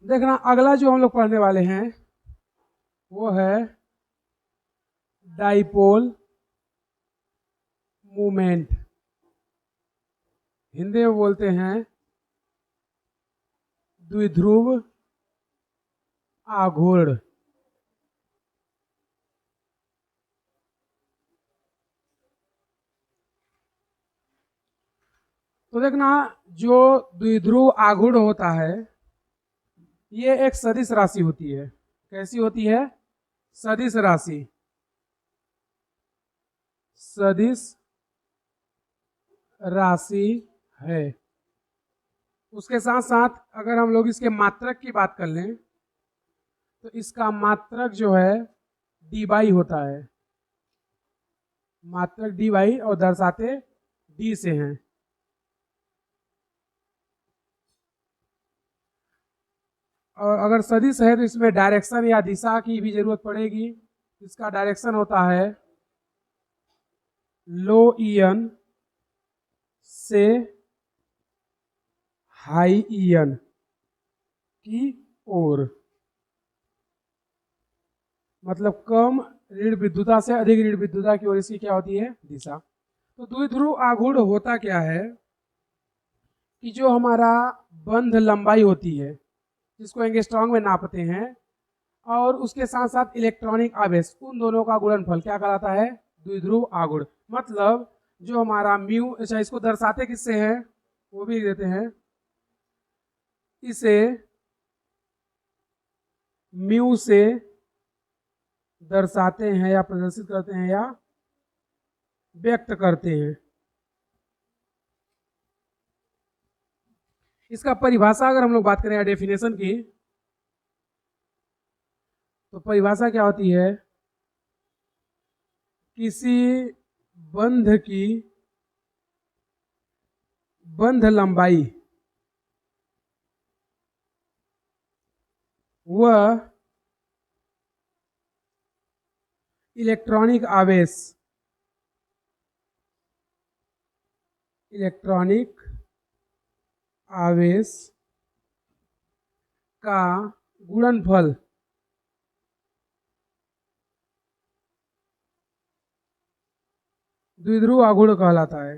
देखना अगला जो हम लोग पढ़ने वाले हैं वो है डाइपोल मूवमेंट, हिंदी में बोलते हैं द्विध्रुव आघूर्ण। तो देखना जो द्विध्रुव आघूर्ण होता है ये एक सदिश राशि होती है। कैसी होती है? सदिश राशि। सदिश राशि है। उसके साथ साथ अगर हम लोग इसके मात्रक की बात कर लें तो इसका मात्रक जो है डी बाई होता है। मात्रक डी बाई और दर्शाते डी से हैं। और अगर सदिश है तो इसमें डायरेक्शन या दिशा की भी जरूरत पड़ेगी। इसका डायरेक्शन होता है लो ईएन से हाई ईएन की ओर, मतलब कम ऋण विद्युता से अधिक ऋण विद्युता की ओर इसकी क्या होती है? दिशा। तो द्विध्रुव आघूर्ण होता क्या है कि जो हमारा बंध लंबाई होती है जिसको एंगस्ट्रॉम में नापते हैं और उसके साथ साथ इलेक्ट्रॉनिक आवेश, उन दोनों का गुणनफल क्या कहलाता है? द्विध्रुव आघूर्ण। मतलब जो हमारा म्यू, अच्छा इसको दर्शाते किससे हैं वो भी देते हैं। इसे म्यू से दर्शाते हैं या प्रदर्शित करते हैं या व्यक्त करते हैं। इसका परिभाषा अगर हम लोग बात करें या डेफिनेशन की तो परिभाषा क्या होती है? किसी बंध की बंध लंबाई वह इलेक्ट्रॉनिक आवेश का गुणनफल द्विध्रुव आघूर्ण कहलाता है।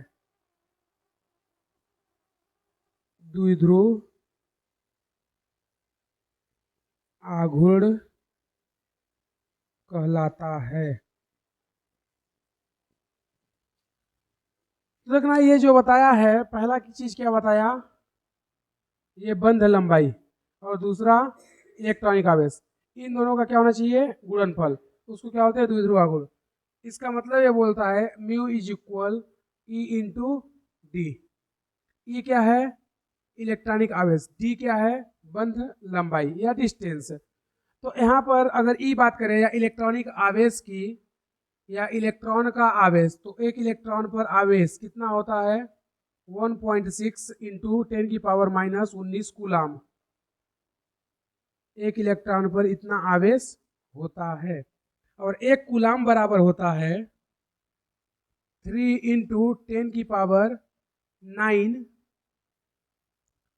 द्विध्रुव आघूर्ण कहलाता है। तो देखना ये जो बताया है, पहला की चीज क्या बताया? ये बंध लंबाई और दूसरा इलेक्ट्रॉनिक आवेश, इन दोनों का क्या होना चाहिए? गुणनफल। उसको क्या होता है? द्विध्रुव आघूर्ण। इसका मतलब ये बोलता है mu is equal e into d. E क्या है? इलेक्ट्रॉनिक आवेश। डी क्या है? बंध लंबाई या डिस्टेंस। तो यहाँ पर अगर ई बात करें या इलेक्ट्रॉनिक आवेश की या इलेक्ट्रॉन का आवेश, तो एक इलेक्ट्रॉन पर आवेश कितना होता है? 1.6 इंटू 10 की पावर माइनस 19 कूलाम। एक इलेक्ट्रॉन पर इतना आवेश होता है और एक कूलाम बराबर होता है 3 इंटू 10 की पावर 9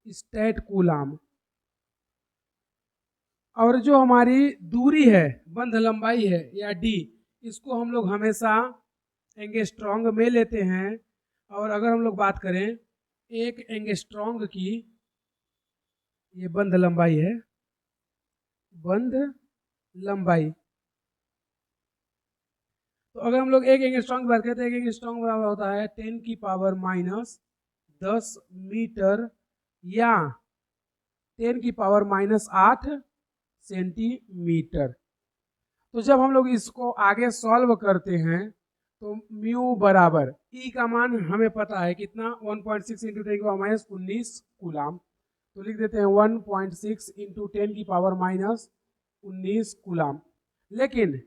स्टेट कूलाम। और जो हमारी दूरी है, बंध लंबाई है या डी, इसको हम लोग हमेशा एंगस्ट्रॉन्ग में लेते हैं। और अगर हम लोग बात करें एक एंगस्ट्रॉन्ग की, ये बंध लंबाई है, बंध लंबाई। तो अगर हम लोग एक एंगस्ट्रॉन्ग की बात करते हैं, एक एंगस्ट्रॉन्ग बराबर होता है 10 की पावर माइनस 10 मीटर या 10 की पावर माइनस 8 सेंटीमीटर। तो जब हम लोग इसको आगे सॉल्व करते हैं तो म्यू बराबर ई का मान हमें पता है कितना? 1.6 इंटू 10 की पावर माइनस 19 कूलाम। तो लिख देते हैं 1.6 इंटू 10 की पावर माइनस 19 कूलाम। लेकिन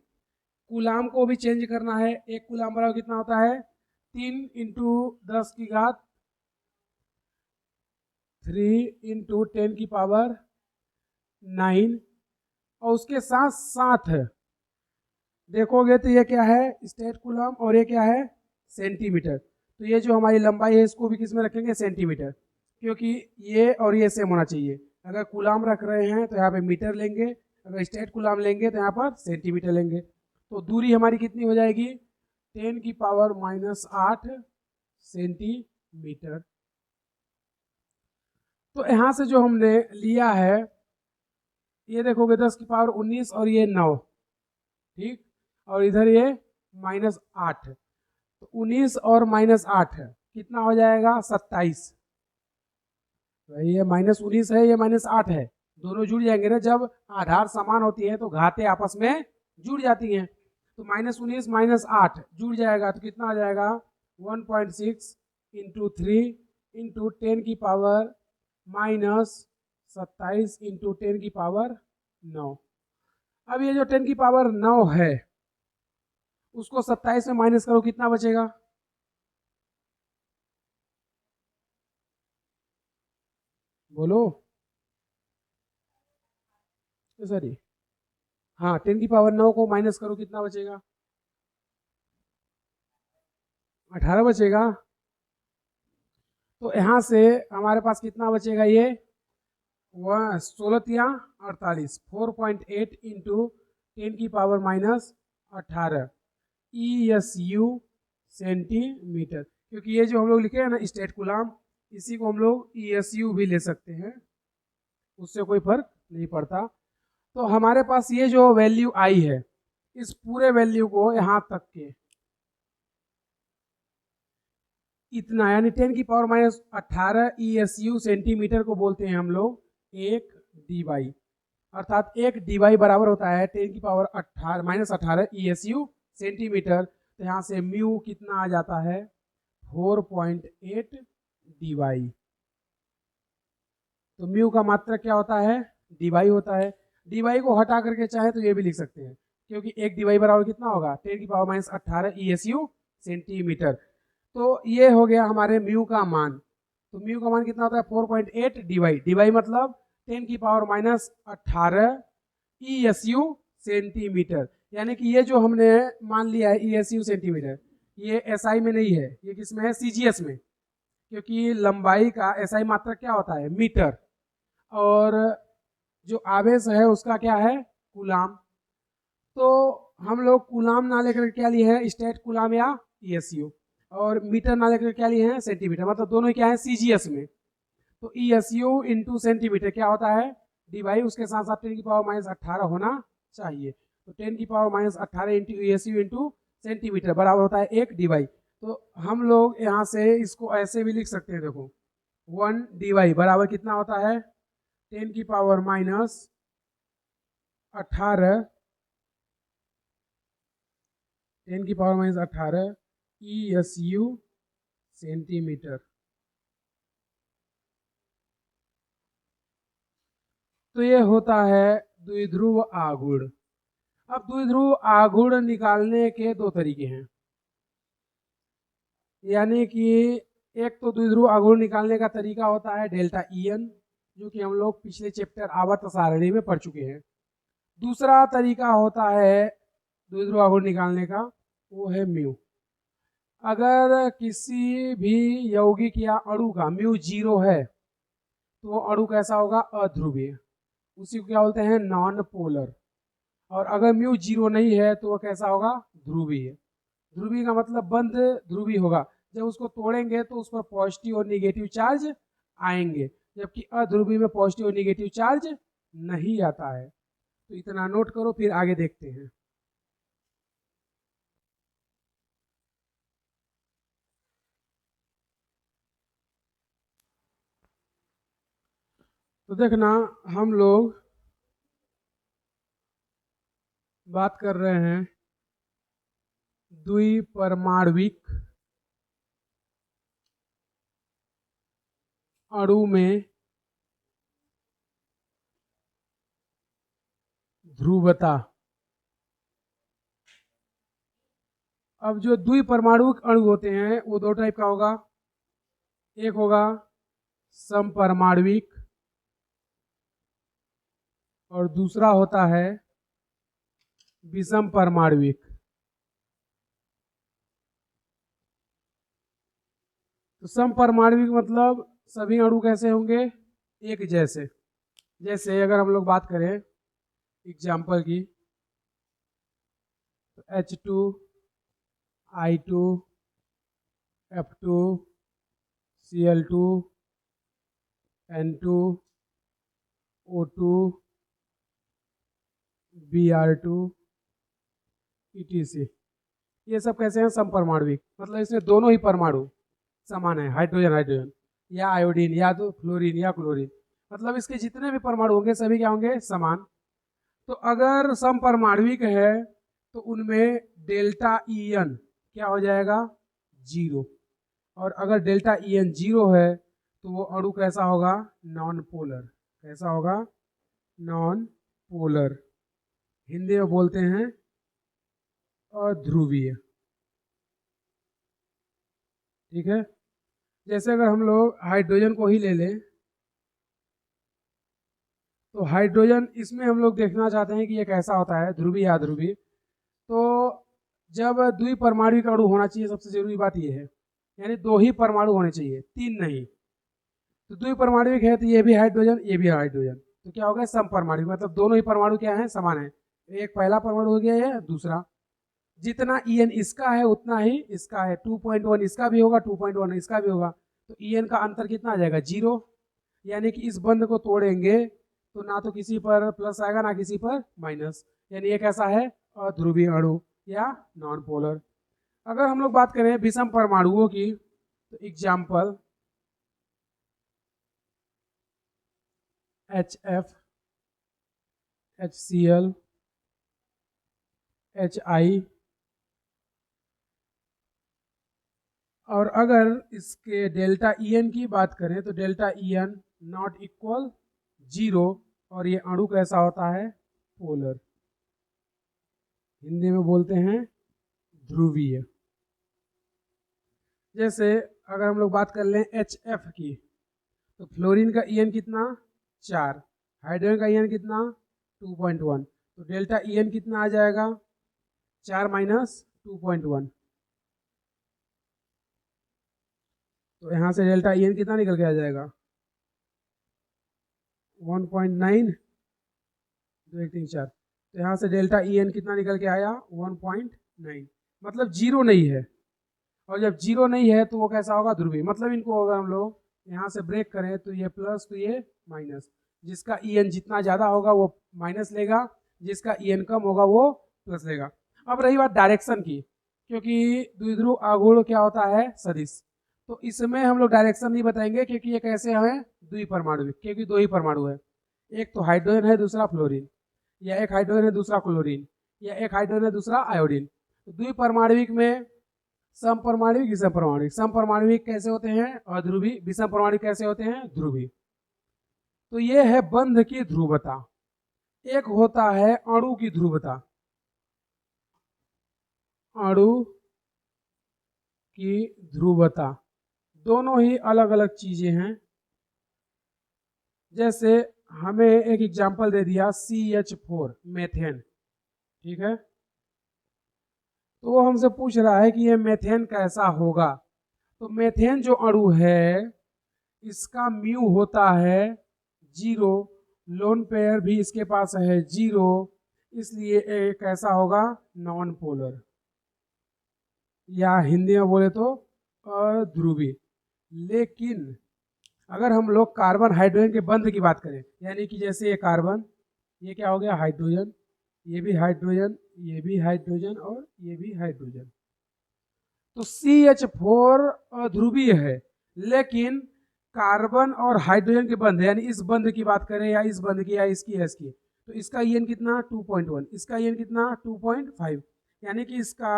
कूलाम को भी चेंज करना है। एक कूलाम बराबर कितना होता है? 3 इंटू 10 की घात 3 इंटू 10 की पावर 9। और उसके साथ साथ देखोगे तो ये क्या है? State coulomb. और ये क्या है? सेंटीमीटर। तो ये जो हमारी लंबाई है इसको भी किस में रखेंगे? सेंटीमीटर, क्योंकि ये और ये सेम होना चाहिए। अगर कूलाम रख रहे हैं तो यहाँ पे मीटर लेंगे, अगर स्टेट कूलाम लेंगे तो यहाँ पर सेंटीमीटर लेंगे। तो दूरी हमारी कितनी हो जाएगी, 10⁻⁸ सेंटीमीटर। तो यहाँ से जो हमने लिया है, ये देखोगे 10⁻19 और ये 9, ठीक, और इधर ये -8, तो 19 और -8 कितना हो जाएगा, 27। ये -19 है, ये -8 है, दोनों जुड़ जाएंगे ना, जब आधार समान होती है तो घातें आपस में जुड़ जाती हैं। तो -19 -8 जुड़ जाएगा तो कितना आ जाएगा, 1.6 × 3 × 10⁻⁻27 × 10⁻9। अब ये जो 10⁻9 है उसको 27 में माइनस करो, कितना बचेगा, बोलो सॉरी, हाँ 10⁻9 को माइनस करो, कितना बचेगा, 18 बचेगा। तो यहाँ से हमारे पास कितना बचेगा, ये 16×48, 4.8 × 10⁻−18 ESU सेंटीमीटर। क्योंकि ये जो हम लोग लिखे हैं ना स्टेट कूलाम, इसी को हम लोग ESU भी ले सकते हैं, उससे कोई फर्क नहीं पड़ता। तो हमारे पास ये जो वैल्यू आई है, इस पूरे वैल्यू को यहाँ तक के इतना यानी 10⁻18 ESU सेंटीमीटर को बोलते हैं हम लोग 1 dy, अर्थात 1 dy बराबर होता है 10⁻18 ESU सेंटीमीटर। तो यहाँ से म्यू कितना आ जाता है, 4.8 dy। तो म्यू का मात्रक क्या होता है, dy होता है। dy को हटा करके चाहे तो ये भी लिख सकते हैं, क्योंकि 1 dy बराबर कितना होगा, 10⁻18 ESU सेंटीमीटर। तो ये हो गया हमारे म्यू का मान। तो म्यू का मान कितना होता है, 4.8 dy मतलब 10⁻18 ESU सेंटीमीटर। यानी कि ये जो हमने मान लिया है ESU सेंटीमीटर, ये SI में नहीं है, ये किसमें है, CGS में, क्योंकि लंबाई का SI मात्रक क्या होता है, मीटर, और जो आवेश है उसका क्या है, कूलाम। तो हम लोग कूलाम ना लेकर क्या लिए हैं, स्टेट कूलाम या ESU, और मीटर ना लेकर क्या लिए हैं, सेंटीमीटर, मतलब दोनों क्या है, CGS में। तो ESU × सेंटीमीटर क्या होता है, dy, उसके साथ साथ 10⁻18 होना चाहिए। तो 10⁻18 × ESU × सेंटीमीटर बराबर होता है 1 dy। तो हम लोग यहाँ से इसको ऐसे भी लिख सकते हैं, देखो 1 dy बराबर कितना होता है, 10⁻18 10⁻18 ESU सेंटीमीटर। तो ये होता है द्विध्रुव आघूर्ण। अब द्विध्रुव आघूर्ण निकालने के दो तरीके हैं, यानी कि एक तो द्विध्रुव आघूर्ण निकालने का तरीका होता है डेल्टा EN, जो कि हम लोग पिछले चैप्टर आवर्त सारणी में पढ़ चुके हैं। दूसरा तरीका होता है द्विध्रुव आघूर्ण निकालने का, वो है म्यू। अगर किसी भी यौगिक या अणु का म्यू 0 है तो वो अणु कैसा होगा, अध्रुवीय, उसी को क्या बोलते हैं, नॉन पोलर। और अगर म्यू 0 नहीं है तो वो कैसा होगा, ध्रुवीय। ध्रुवीय का मतलब बंद ध्रुवीय होगा, जब उसको तोड़ेंगे तो उस पर पॉजिटिव और निगेटिव चार्ज आएंगे, जबकि अध्रुवीय में पॉजिटिव और निगेटिव चार्ज नहीं आता है। तो इतना नोट करो, फिर आगे देखते हैं। तो देखना, हम लोग बात कर रहे हैं द्विपरमाण्विक अणु में ध्रुवता। अब जो द्विपरमाणुक अणु होते हैं वो दो टाइप का होगा, एक होगा समपरमाणुक और दूसरा होता है विषम परमाणुक। तो समपरमाणुक मतलब सभी अणु कैसे होंगे, एक जैसे, जैसे अगर हम लोग बात करें एग्जाम्पल की, तो H2, I2, F2, Cl2, N2, O2, Br2, etc. ये सब कैसे हैं? समपरमाणुविक, मतलब इसमें दोनों ही परमाणु समान है, हाइड्रोजन हाइड्रोजन, या आयोडीन, या तो फ्लोरीन या क्लोरीन, मतलब इसके जितने भी परमाणु होंगे सभी क्या होंगे? समान। तो अगर समपरमाणुविक है तो उनमें डेल्टा EN क्या हो जाएगा? 0। और अगर डेल्टा EN 0 है तो वो अणु कैसा होगा? Non polar. कैसा होगा? नॉन पोलर, हिंदी में बोलते हैं अध्रुवीय। ठीक है। जैसे अगर हम लोग हाइड्रोजन को ही ले लें, तो हाइड्रोजन, इसमें हम लोग देखना चाहते हैं कि ये कैसा होता है, ध्रुवीय या अध्रुवीय। तो जब द्विपरमाणुविक अणु होना चाहिए, सबसे जरूरी बात ये है, यानी 2 ही परमाणु होने चाहिए, 3 नहीं। तो द्विपरमाणुविक है तो ये भी हाइड्रोजन, ये भी हाइड्रोजन, तो क्या होगा? समपरमाणुविक, मतलब दोनों ही परमाणु क्या है? समान है। एक पहला परमाणु हो गया है, दूसरा, जितना EN इसका है उतना ही इसका है, 2.1 इसका भी होगा, 2.1 इसका भी होगा, तो EN का अंतर कितना आ जाएगा? 0। यानी कि इस बंध को तोड़ेंगे तो ना तो किसी पर प्लस आएगा ना किसी पर माइनस, यानी ये कैसा है? अध्रुवीय अणु या नॉन पोलर। अगर हम लोग बात करें विषम परमाणुओं की, तो एग्जाम्पल HF, HCl, HI, और अगर इसके डेल्टा EN की बात करें तो डेल्टा EN नॉट इक्वल 0, और ये अणु कैसा होता है? पोलर, हिंदी में बोलते हैं ध्रुवीय। जैसे अगर हम लोग बात कर लें HF की, तो फ्लोरीन का EN कितना? 4, हाइड्रोजन का EN कितना? 2.1, तो डेल्टा EN कितना आ जाएगा? 4 माइनस 2.1, तो यहाँ से डेल्टा EN कितना निकल के आ जाएगा? 1.9, 2 1 3 4, तो यहाँ से डेल्टा EN कितना निकल के आया? 1.9, मतलब 0 नहीं है। और जब 0 नहीं है तो वो कैसा होगा? ध्रुवीय। मतलब इनको अगर हम लोग यहाँ से ब्रेक करें तो ये प्लस तो ये माइनस, जिसका EN जितना ज़्यादा होगा वो माइनस लेगा, जिसका EN कम होगा वो प्लस लेगा। अब रही बात डायरेक्शन की, क्योंकि द्विध्रुव आघूर्ण क्या होता है? सदिश, तो इसमें हम लोग डायरेक्शन नहीं बताएंगे, क्योंकि ये कैसे हैं? द्विपरमाणुविक, क्योंकि 2 ही परमाणु है, एक तो हाइड्रोजन है दूसरा फ्लोरीन, या एक हाइड्रोजन है दूसरा क्लोरीन, या एक हाइड्रोजन है दूसरा आयोडीन। तो द्विपरमाणुविक में समपरमाणुविक, विषम परमाणुविक। समपरमाणुविक कैसे होते हैं? अध्रुवीय। विषम परमाणुविक कैसे होते हैं? ध्रुवीय। तो ये है बंध की ध्रुवता। एक होता है अणु की ध्रुवता, अणु की ध्रुवता, दोनों ही अलग अलग चीजें हैं। जैसे हमें एक एग्जांपल दे दिया CH4 मेथेन, ठीक है, तो वो हमसे पूछ रहा है कि ये मेथेन कैसा होगा। तो मेथेन जो अणु है इसका म्यू होता है 0, लोन पेयर भी इसके पास है 0, इसलिए ये कैसा होगा? नॉन पोलर, या हिंदी में बोले तो अध्रुवीय। लेकिन अगर हम लोग कार्बन हाइड्रोजन के बंध की बात करें, यानी कि जैसे ये कार्बन, ये क्या हो गया? हाइड्रोजन, ये भी हाइड्रोजन, ये भी हाइड्रोजन, और ये भी हाइड्रोजन, तो CH4 अध्रुवीय है। लेकिन कार्बन और हाइड्रोजन के बंध, यानी इस बंध की बात करें, या इस बंध की, या इसकी, तो इसका EN कितना? 2.1, इसका EN कितना? 2.5, यानी कि इसका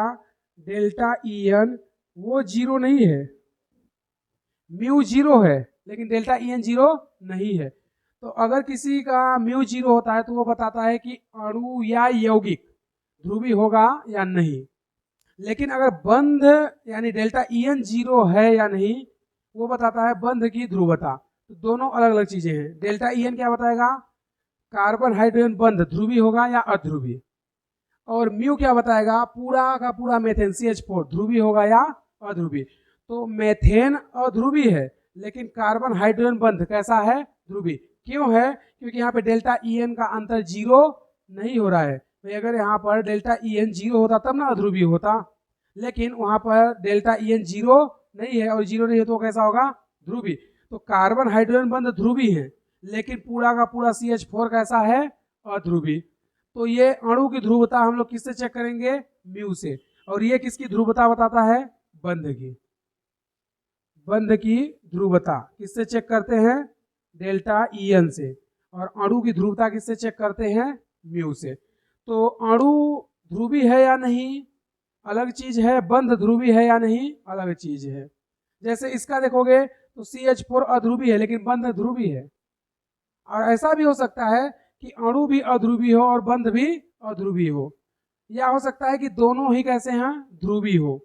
डेल्टा EN वो 0 नहीं है, म्यू 0 है, लेकिन डेल्टा EN 0 नहीं है। तो अगर किसी का म्यू 0 होता है तो वो बताता है कि अणु या यौगिक ध्रुवीय होगा या नहीं। लेकिन अगर बंध यानी डेल्टा EN 0 है या नहीं, वो बताता है बंध की ध्रुवता। तो दोनों अलग अलग चीजें हैं। डेल्टा EN क्या बताएगा? कार्बन हाइड्रोजन बंध ध्रुवीय होगा या अध्रुवीय। और म्यू क्या बताएगा? पूरा का पूरा मेथेन CH4 ध्रुवीय होगा या अध्रुवीय। तो मेथेन अध्रुवीय है, लेकिन कार्बन हाइड्रोजन बंध कैसा है? ध्रुवीय। क्यों है? क्योंकि यहाँ पे डेल्टा ई एन का अंतर जीरो नहीं हो रहा है। भाई अगर यहाँ पर डेल्टा ई एन जीरो होता तब ना अध्रुवीय होता, लेकिन वहां पर डेल्टा ई एन जीरो नहीं है, और जीरो नहीं है तो कैसा होगा? ध्रुवीय। तो कार्बन हाइड्रोजन बंध ध्रुवीय है, लेकिन पूरा का पूरा CH4 कैसा है? अध्रुवीय। तो ये अणु की ध्रुवता हम लोग किससे चेक करेंगे? म्यू से। और ये किसकी ध्रुवता बताता है? बंध की। बंध की ध्रुवता किससे चेक करते हैं? डेल्टा ई एन से। और अणु की ध्रुवता किससे चेक करते हैं? म्यू से। तो अणु ध्रुवीय है या नहीं अलग चीज है, बंध ध्रुवीय है या नहीं अलग चीज है। जैसे इसका देखोगे तो CH4 अध्रुवीय है लेकिन बंध ध्रुवीय है। और ऐसा भी हो सकता है कि अणु भी अध्रुवीय हो और बंध भी अध्रुवीय हो, या हो सकता है कि दोनों ही कैसे हैं? ध्रुवीय हो,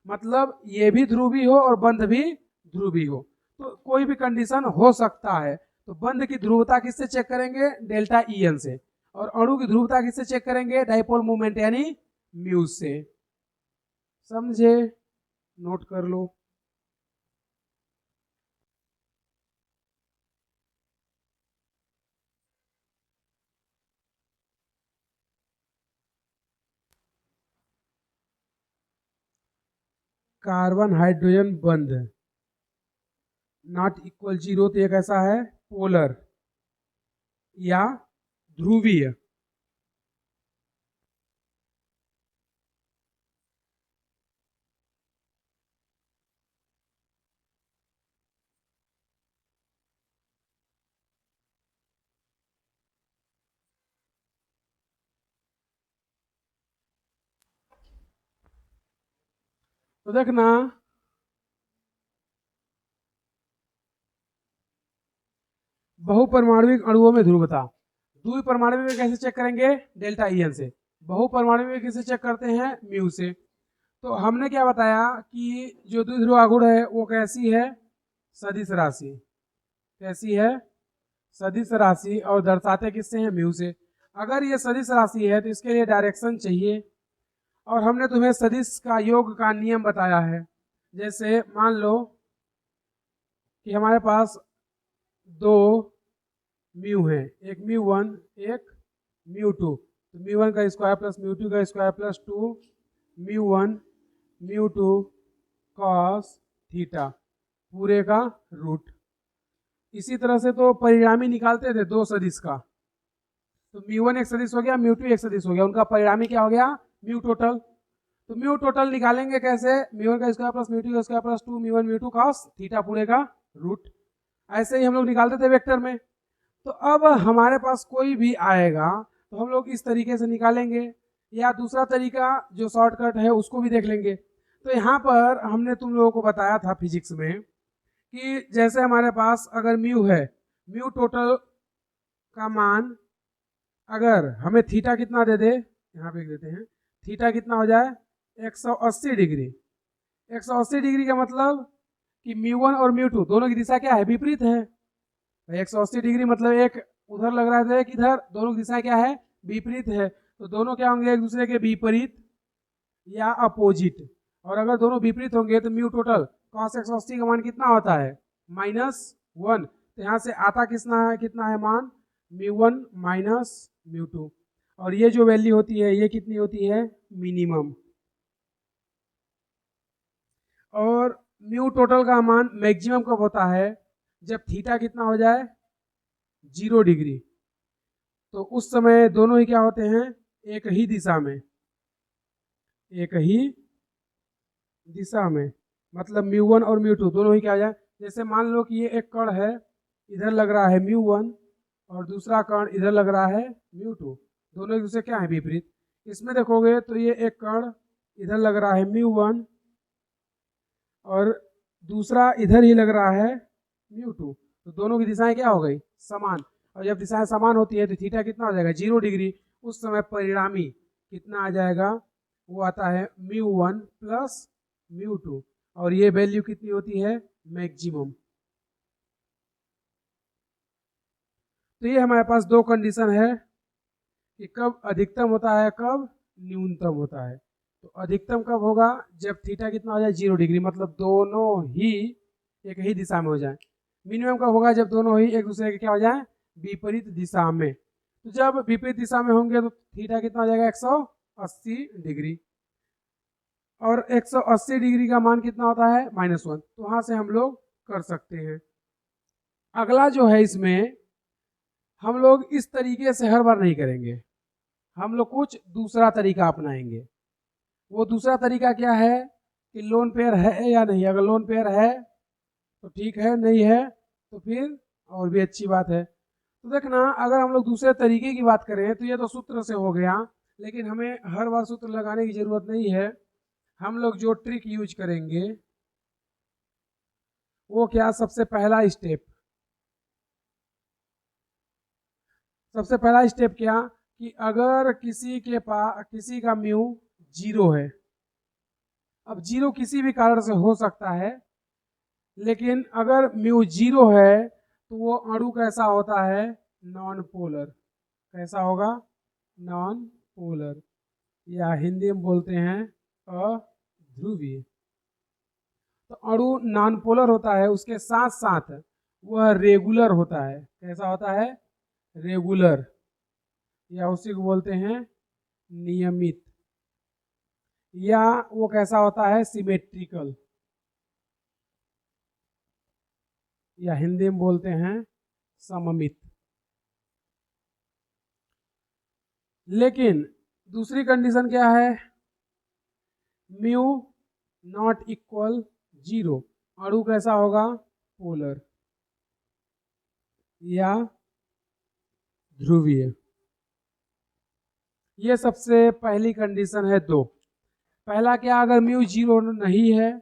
मतलब ये भी ध्रुवीय हो और बंध भी ध्रुवीय हो। तो कोई भी कंडीशन हो सकता है। तो बंध की ध्रुवता किससे चेक करेंगे? डेल्टा ई एन से। और अणु की ध्रुवता किससे चेक करेंगे? डाइपोल मूवमेंट यानी म्यू से। समझे? नोट कर लो। कार्बन हाइड्रोजन बंध नॉट इक्वल जीरो, तो ये कैसा है? पोलर या ध्रुवीय। तो देखना बहुपरमाणविक अणुओं में ध्रुवता द्विपरमाणु में कैसे चेक करेंगे? डेल्टा ई एन से। बहुपरमाणु में किसे चेक करते हैं? म्यू से। तो हमने क्या बताया कि जो द्विध्रुव आघूर्ण है वो कैसी है? सदिश राशि। कैसी है? सदिश राशि। और दर्शाते किससे हैं? म्यू से। अगर ये सदिश राशि है तो इसके लिए डायरेक्शन चाहिए, और हमने तुम्हें सदिश का योग का नियम बताया है। जैसे मान लो कि हमारे पास दो म्यू है, एक म्यू वन एक म्यू टू। तो म्यू वन का स्क्वायर प्लस म्यू टू का square plus two mu one mu two cos theta पूरे का रूट। इसी तरह से तो परिणामी निकालते थे दो सदिश का। तो म्यू वन एक सदिश हो गया, म्यू टू एक सदिश हो गया, उनका परिणामी क्या हो गया? Mu total. तो म्यू टोटल निकालेंगे कैसे? म्यू वन का स्क्वायर प्लस म्यू टू का square plus two mu one mu two cos theta पूरे का रूट। ऐसे ही हम लोग निकालते थे वेक्टर में। तो अब हमारे पास कोई भी आएगा तो हम लोग इस तरीके से निकालेंगे, या दूसरा तरीका जो शॉर्टकट है उसको भी देख लेंगे। तो यहाँ पर हमने तुम लोगों को बताया था फिजिक्स में कि जैसे हमारे पास अगर म्यू है, म्यू टोटल का मान अगर हमें थीटा कितना दे दे, यहाँ पे देते हैं, थीटा कितना हो जाए? 180 डिग्री। 180 डिग्री का मतलब कि म्यू वन और म्यू टू दोनों की दिशा क्या है? विपरीत है। 180 डिग्री मतलब एक उधर लग रहा है, एक इधर, दोनों की दिशा क्या है? विपरीत है। तो दोनों क्या होंगे? एक दूसरे के विपरीत या अपोजिट। और अगर दोनों विपरीत होंगे तो म्यू टोटल cos 180 का मान कितना होता है? -1। तो यहाँ से आता कितना है मान? Mu one minus mu two. और ये जो वैल्यू होती है ये कितनी होती है? मिनिमम। और म्यू टोटल का मान मैक्सिमम कब होता है? जब थीटा कितना हो जाए? 0 डिग्री। तो उस समय दोनों ही क्या होते हैं? एक ही दिशा में। एक ही दिशा में मतलब म्यू वन और म्यू टू दोनों ही क्या हो जाए? जैसे मान लो कि ये एक कण है, इधर लग रहा है म्यू वन, और दूसरा कण इधर लग रहा है म्यू टू। दोनों एक दूसरे क्या है? विपरीत। इसमें देखोगे तो ये एक कण इधर लग रहा है म्यू वन, और दूसरा इधर ही लग रहा है म्यू टू। तो दोनों की दिशाएं क्या हो गई? समान। और जब दिशाएं समान होती है तो थीटा कितना हो जाएगा? 0 डिग्री। उस समय परिणामी कितना आ जाएगा? वो आता है mu one plus mu two. और ये वैल्यू कितनी होती है? मैक्सिमम। तो ये हमारे पास दो कंडीशन है कि कब अधिकतम होता है, कब न्यूनतम होता है। तो अधिकतम कब होगा? जब थीटा कितना हो जाए? 0 डिग्री, मतलब दोनों ही एक ही दिशा में हो जाए। मिनिमम कब होगा? जब दोनों ही एक दूसरे के क्या हो जाए? विपरीत दिशा में। तो जब विपरीत दिशा में होंगे तो थीटा कितना आ जाएगा 180 डिग्री, और 180 डिग्री का मान कितना होता है -1। तो वहां से हम लोग कर सकते हैं। अगला जो है, इसमें हम लोग इस तरीके से हर बार नहीं करेंगे, हम लोग कुछ दूसरा तरीका अपनाएंगे। वो दूसरा तरीका क्या है कि लोन पेयर है या नहीं, अगर लोन पेयर है तो ठीक है, नहीं है तो फिर और भी अच्छी बात है। तो देखना, अगर हम लोग दूसरे तरीके की बात करें तो ये तो सूत्र से हो गया, लेकिन हमें हर बार सूत्र लगाने की जरूरत नहीं है। हम लोग जो ट्रिक यूज करेंगे वो क्या, सबसे पहला स्टेप क्या कि अगर किसी का म्यू 0 है, अब 0 किसी भी कारण से हो सकता है, लेकिन अगर म्यू 0 है तो वो अणु कैसा होता है, नॉन पोलर। कैसा होगा, नॉन पोलर, या हिंदी में बोलते हैं अध्रुवीय। तो अणु नॉन पोलर होता है, उसके साथ साथ वह रेगुलर होता है। कैसा होता है, रेगुलर, या उसी को बोलते हैं नियमित, या वो कैसा होता है, सिमेट्रिकल, या हिंदी में बोलते हैं सममित। लेकिन दूसरी कंडीशन क्या है, म्यू नॉट इक्वल 0, अणु कैसा होगा, पोलर या ध्रुवीय। ये सबसे पहली कंडीशन है 2। पहला क्या, अगर म्यू 0 नहीं है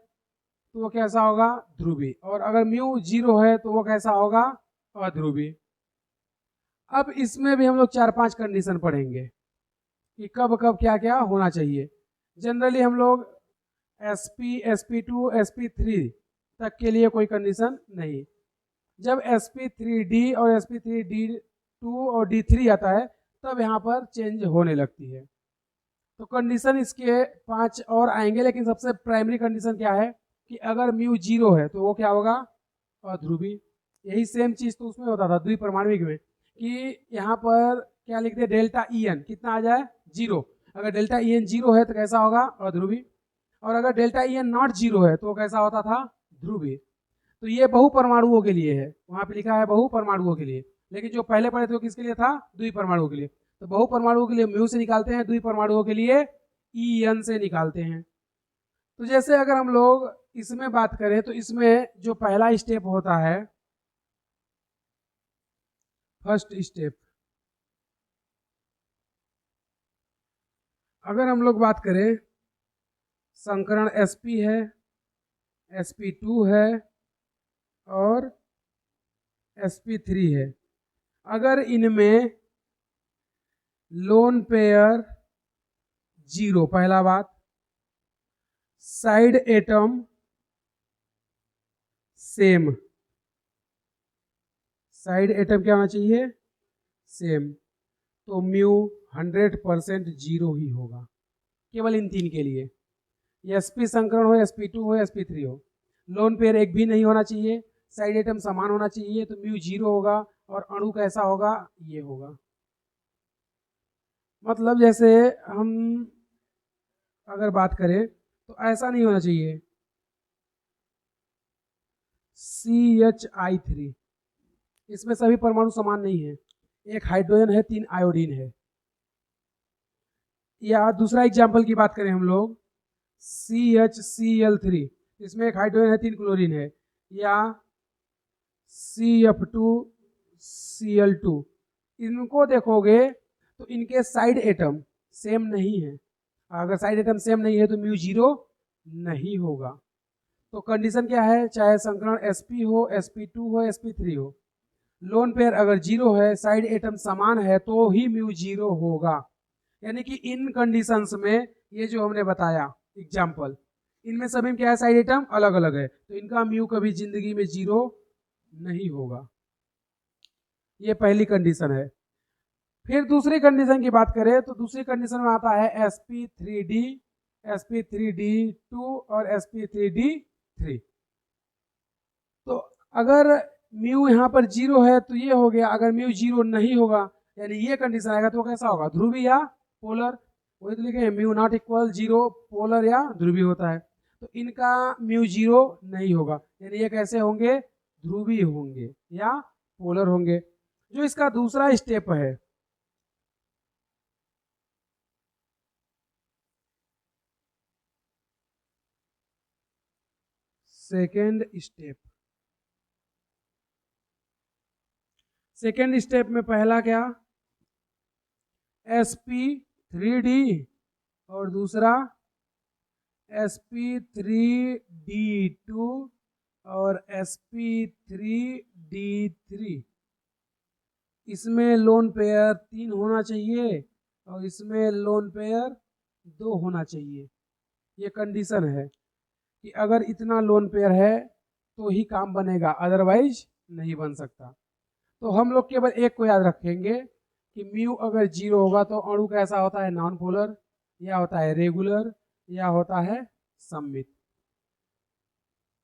तो वो कैसा होगा, ध्रुवीय, और अगर म्यू 0 है तो वो कैसा होगा, अध्रुवीय। अब इसमें भी हम लोग 4-5 कंडीशन पढ़ेंगे कि कब कब क्या क्या होना चाहिए। जनरली हम लोग sp, sp2, sp3 तक के लिए कोई कंडीशन नहीं। जब sp3d और sp3d2 और d3 आता है तब यहाँ पर चेंज होने लगती है। तो कंडीशन इसके 5 और आएंगे, लेकिन सबसे प्राइमरी कंडीशन क्या है कि अगर म्यू 0 है तो वो क्या होगा, अध्रुवीय। यही सेम चीज तो उसमें होता था द्विपरमाणुक में, कि यहाँ पर क्या लिखते, डेल्टा En कितना आ जाए, 0। अगर डेल्टा En 0 है तो कैसा होगा, अध्रुवीय, और अगर डेल्टा En नॉट 0 है तो कैसा होता था, ध्रुवीय। तो ये बहुपरमाणुओं के लिए है, वहां पे लिखा है बहुपरमाणुओं के लिए, लेकिन जो पहले पढ़े थे वो किसके लिए था, द्विपरमाणुओं के लिए। तो बहुपरमाणुओं के लिए म्यू से निकालते हैं, द्विपरमाणुओं के लिए En से निकालते हैं। तो जैसे अगर हम लोग इसमें बात करें तो इसमें जो पहला स्टेप होता है, फर्स्ट स्टेप, अगर हम लोग बात करें, संकरण sp है, sp2 है और sp3 है। अगर इनमें लोन पेयर 0, पहला बात, side atom same, side atom क्या होना चाहिए, सेम, तो म्यू 100% 0 ही होगा, केवल इन 3 के लिए। sp संकरण हो, sp2 हो, sp3 हो, लोन पेयर एक भी नहीं होना चाहिए, साइड एटम समान होना चाहिए, तो म्यू 0 होगा, और अणु कैसा होगा, ये होगा। मतलब जैसे हम अगर बात करें तो ऐसा नहीं होना चाहिए CHI3, इसमें सभी परमाणु समान नहीं है, एक हाइड्रोजन है, 3 आयोडीन है। या दूसरा एग्जाम्पल की बात करें हम लोग, CHCl3, इसमें एक हाइड्रोजन है, 3 क्लोरीन है। या CF2Cl2, इनको देखोगे तो इनके साइड एटम सेम नहीं है। अगर साइड एटम सेम नहीं है तो म्यू 0 नहीं होगा। तो कंडीशन क्या है, चाहे संकरण sp हो, sp2 हो, sp3 हो, लोन पेयर अगर 0 है, साइड एटम समान है, तो ही म्यू 0 होगा। यानी कि इन कंडीशंस में ये जो हमने बताया एग्जाम्पल, इनमें सभी में क्या है, साइड एटम अलग अलग है, तो इनका म्यू कभी जिंदगी में 0 नहीं होगा। ये पहली कंडीशन है। फिर दूसरी कंडीशन की बात करें तो दूसरी कंडीशन में आता है sp3d, sp3d2 और sp3d3। तो अगर म्यू यहाँ पर 0 है तो ये हो गया, अगर म्यू 0 नहीं होगा यानी ये कंडीशन आएगा तो कैसा होगा, ध्रुवीय या पोलर। वही तो लिखे म्यू नॉट इक्वल 0, पोलर या ध्रुवीय होता है। तो इनका म्यू 0 नहीं होगा यानी ये कैसे होंगे, ध्रुवीय होंगे या पोलर होंगे। जो इसका दूसरा स्टेप है, सेकेंड स्टेप, सेकेंड स्टेप में पहला क्या, sp3d और दूसरा sp3d2 और sp3d3। इसमें लोन पेयर 3 होना चाहिए और इसमें लोन पेयर 2 होना चाहिए। ये कंडीशन है कि अगर इतना लोन पेयर है तो ही काम बनेगा, अदरवाइज नहीं बन सकता। तो हम लोग केवल एक को याद रखेंगे कि म्यू अगर 0 होगा तो अणु कैसा होता है, नॉन पोलर, या होता है रेगुलर, या होता है सममित।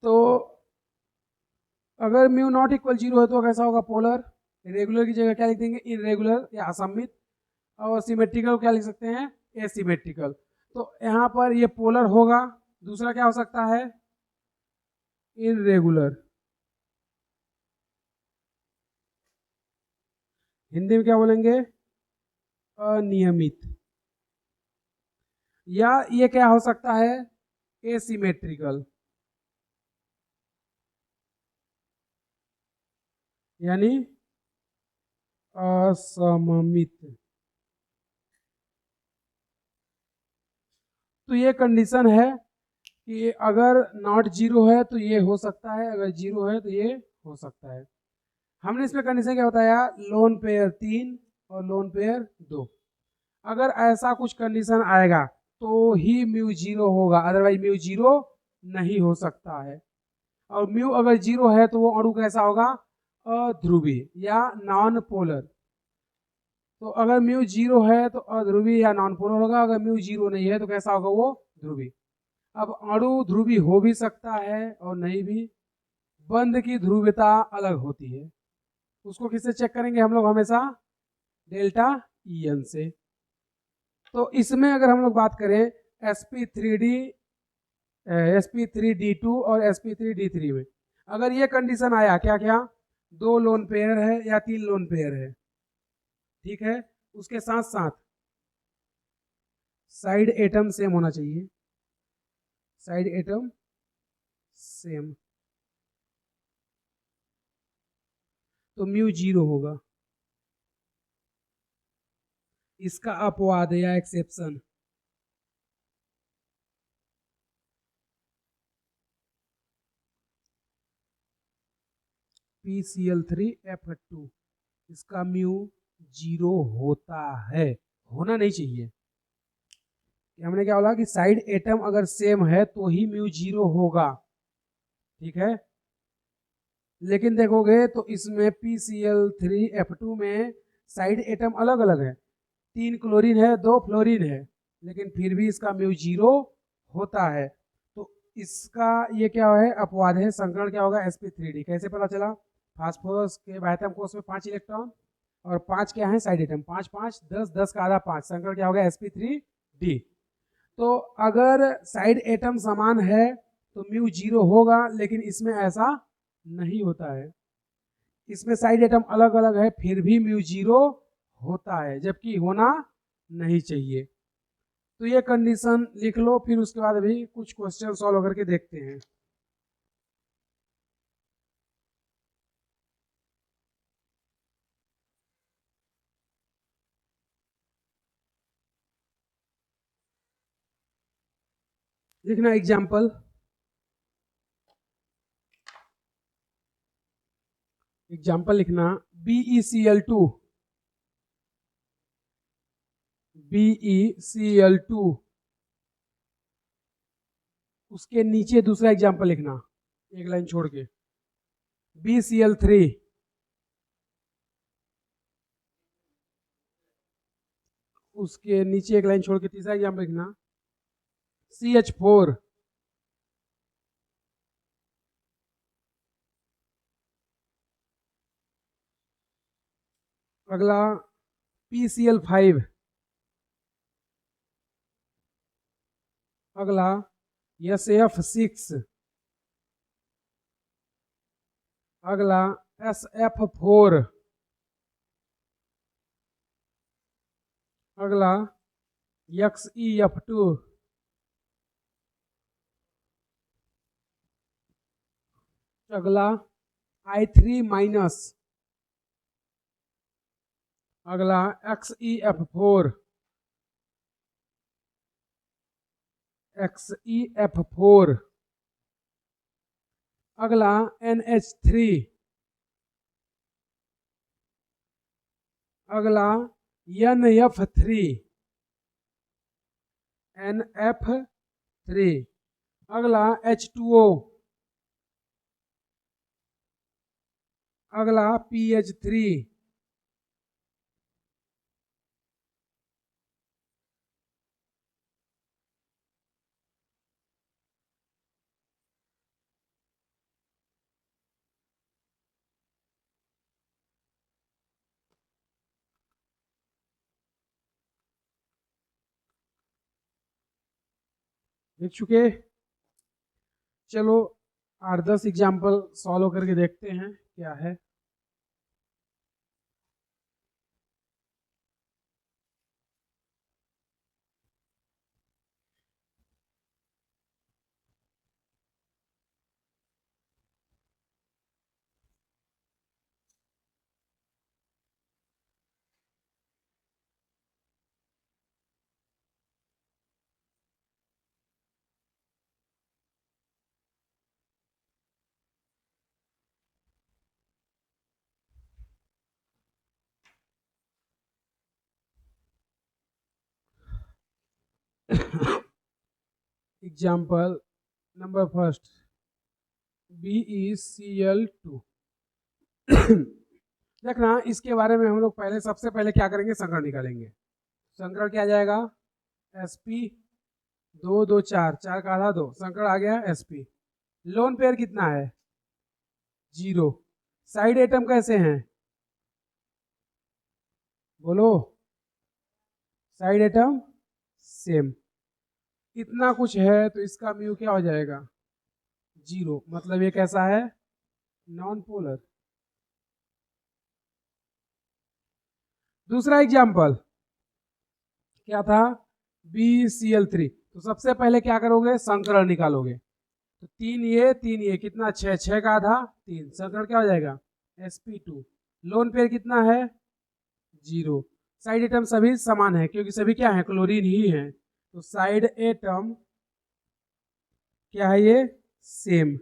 तो अगर म्यू नॉट इक्वल 0 है तो कैसा होगा, पोलर। रेगुलर की जगह क्या लिख देंगे, इरेगुलर या असममित। और सिमेट्रिकल क्या लिख सकते हैं, एसिमेट्रिकल। तो यहाँ पर ये पोलर होगा। दूसरा क्या हो सकता है, इरेगुलर। हिंदी में क्या बोलेंगे, अनियमित। या ये क्या हो सकता है, एसिमेट्रिकल, यानी असममित। तो ये कंडीशन है कि अगर नॉट 0 है तो ये हो सकता है, अगर 0 है तो ये हो सकता है। हमने इसमें कंडीशन क्या बताया, लोन पेयर 3 और लोन पेयर 2। अगर ऐसा कुछ कंडीशन आएगा तो ही म्यू 0 होगा, अदरवाइज म्यू 0 नहीं हो सकता है। और म्यू अगर 0 है तो वो अणु कैसा होगा, अध्रुवीय या नॉन पोलर। तो अगर म्यू 0 है तो अध्रुवीय या नॉन पोलर होगा, अगर म्यू 0 नहीं है तो कैसा होगा, वो ध्रुवीय। अब अणु ध्रुवीय हो भी सकता है और नहीं भी। बंध की ध्रुवीयता अलग होती है, उसको किससे चेक करेंगे हम लोग, हमेशा डेल्टा EN से। तो इसमें अगर हम लोग बात करें sp3d2 और sp3d3 में, अगर ये कंडीशन आया, क्या क्या, 2 लोन पेयर है या 3 लोन पेयर है, ठीक है, उसके साथ साथ साइड एटम सेम होना चाहिए, साइड एटम सेम, तो म्यू 0 होगा। इसका अपवाद या एक्सेप्शन, PCl3F2, इसका म्यू 0 होता है, होना नहीं चाहिए। हमने क्या बोला कि साइड एटम अगर सेम है तो ही म्यू 0 होगा, ठीक है। लेकिन देखोगे तो इसमें PCl3F2 में साइड एटम अलग अलग है, 3 क्लोरीन है 2 फ्लोरीन है, लेकिन फिर भी इसका म्यू 0 होता है। तो इसका ये क्या है, अपवाद है। संकरण क्या होगा, sp3d। कैसे पता चला, फास्फोरस के बाह्यतम कोष में 5 इलेक्ट्रॉन और 5 क्या है साइड एटम, 5 5 10 10 का आधा 5, संकरण क्या होगा, sp3d। तो अगर साइड एटम समान है तो म्यू 0 होगा, लेकिन इसमें ऐसा नहीं होता है। इसमें साइड एटम अलग अलग है फिर भी म्यू 0 होता है, जबकि होना नहीं चाहिए। तो ये कंडीशन लिख लो, फिर उसके बाद भी कुछ क्वेश्चन सॉल्व करके देखते हैं। लिखना एग्जाम्पल, एग्जाम्पल लिखना BeCl2, BeCl2, उसके नीचे दूसरा एग्जाम्पल लिखना, एक लाइन छोड़ के, BeCl3, उसके नीचे एक लाइन छोड़ के तीसरा एग्जाम्पल लिखना, CH4, अगला PCl5, अगला SF6, अगला SF4, अगला XeF2, अगला I3-, अगला XeF4, अगला NH3, अगला NF3, अगला H2O, अगला PH3, लिख चुके। चलो 8-10 एग्जाम्पल सॉल्व करके देखते हैं क्या है। Example number first, BeCl2। देखना इसके बारे में हम लोग पहले सबसे पहले क्या करेंगे, संकरण निकालेंगे। संकरण क्या आ जाएगा, Sp2, 2, 4, 4 का आधा 2, संकरण आ गया Sp। लोन पेयर कितना है, 0। साइड एटम कैसे हैं, बोलो, साइड एटम सेम। इतना कुछ है तो इसका म्यू क्या हो जाएगा, 0, मतलब ये कैसा है, नॉन पोलर। दूसरा एग्जाम्पल क्या था, BeCl3। तो सबसे पहले क्या करोगे, संकरण निकालोगे। तो 3 ये कितना, 6, 6 का आधा 3, संकरण क्या हो जाएगा, Sp2। लोन पेयर कितना है, 0। साइड एटम सभी समान है क्योंकि सभी क्या है, क्लोरीन ही है। तो साइड एटम क्या है, ये सेम।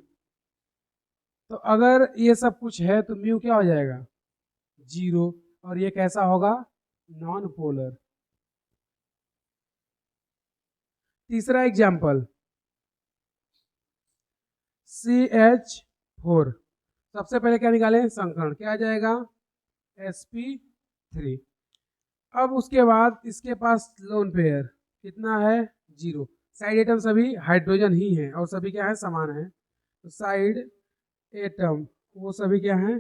तो अगर ये सब कुछ है तो म्यू क्या हो जाएगा, 0, और ये कैसा होगा, नॉन पोलर। तीसरा एग्जाम्पल CH4। सबसे पहले क्या निकालें, संकरण, क्या आ जाएगा, Sp3। अब उसके बाद इसके पास लोन पेयर कितना है, 0। साइड एटम सभी हाइड्रोजन ही है और सभी क्या है, समान है। तो साइड एटम वो सभी क्या है,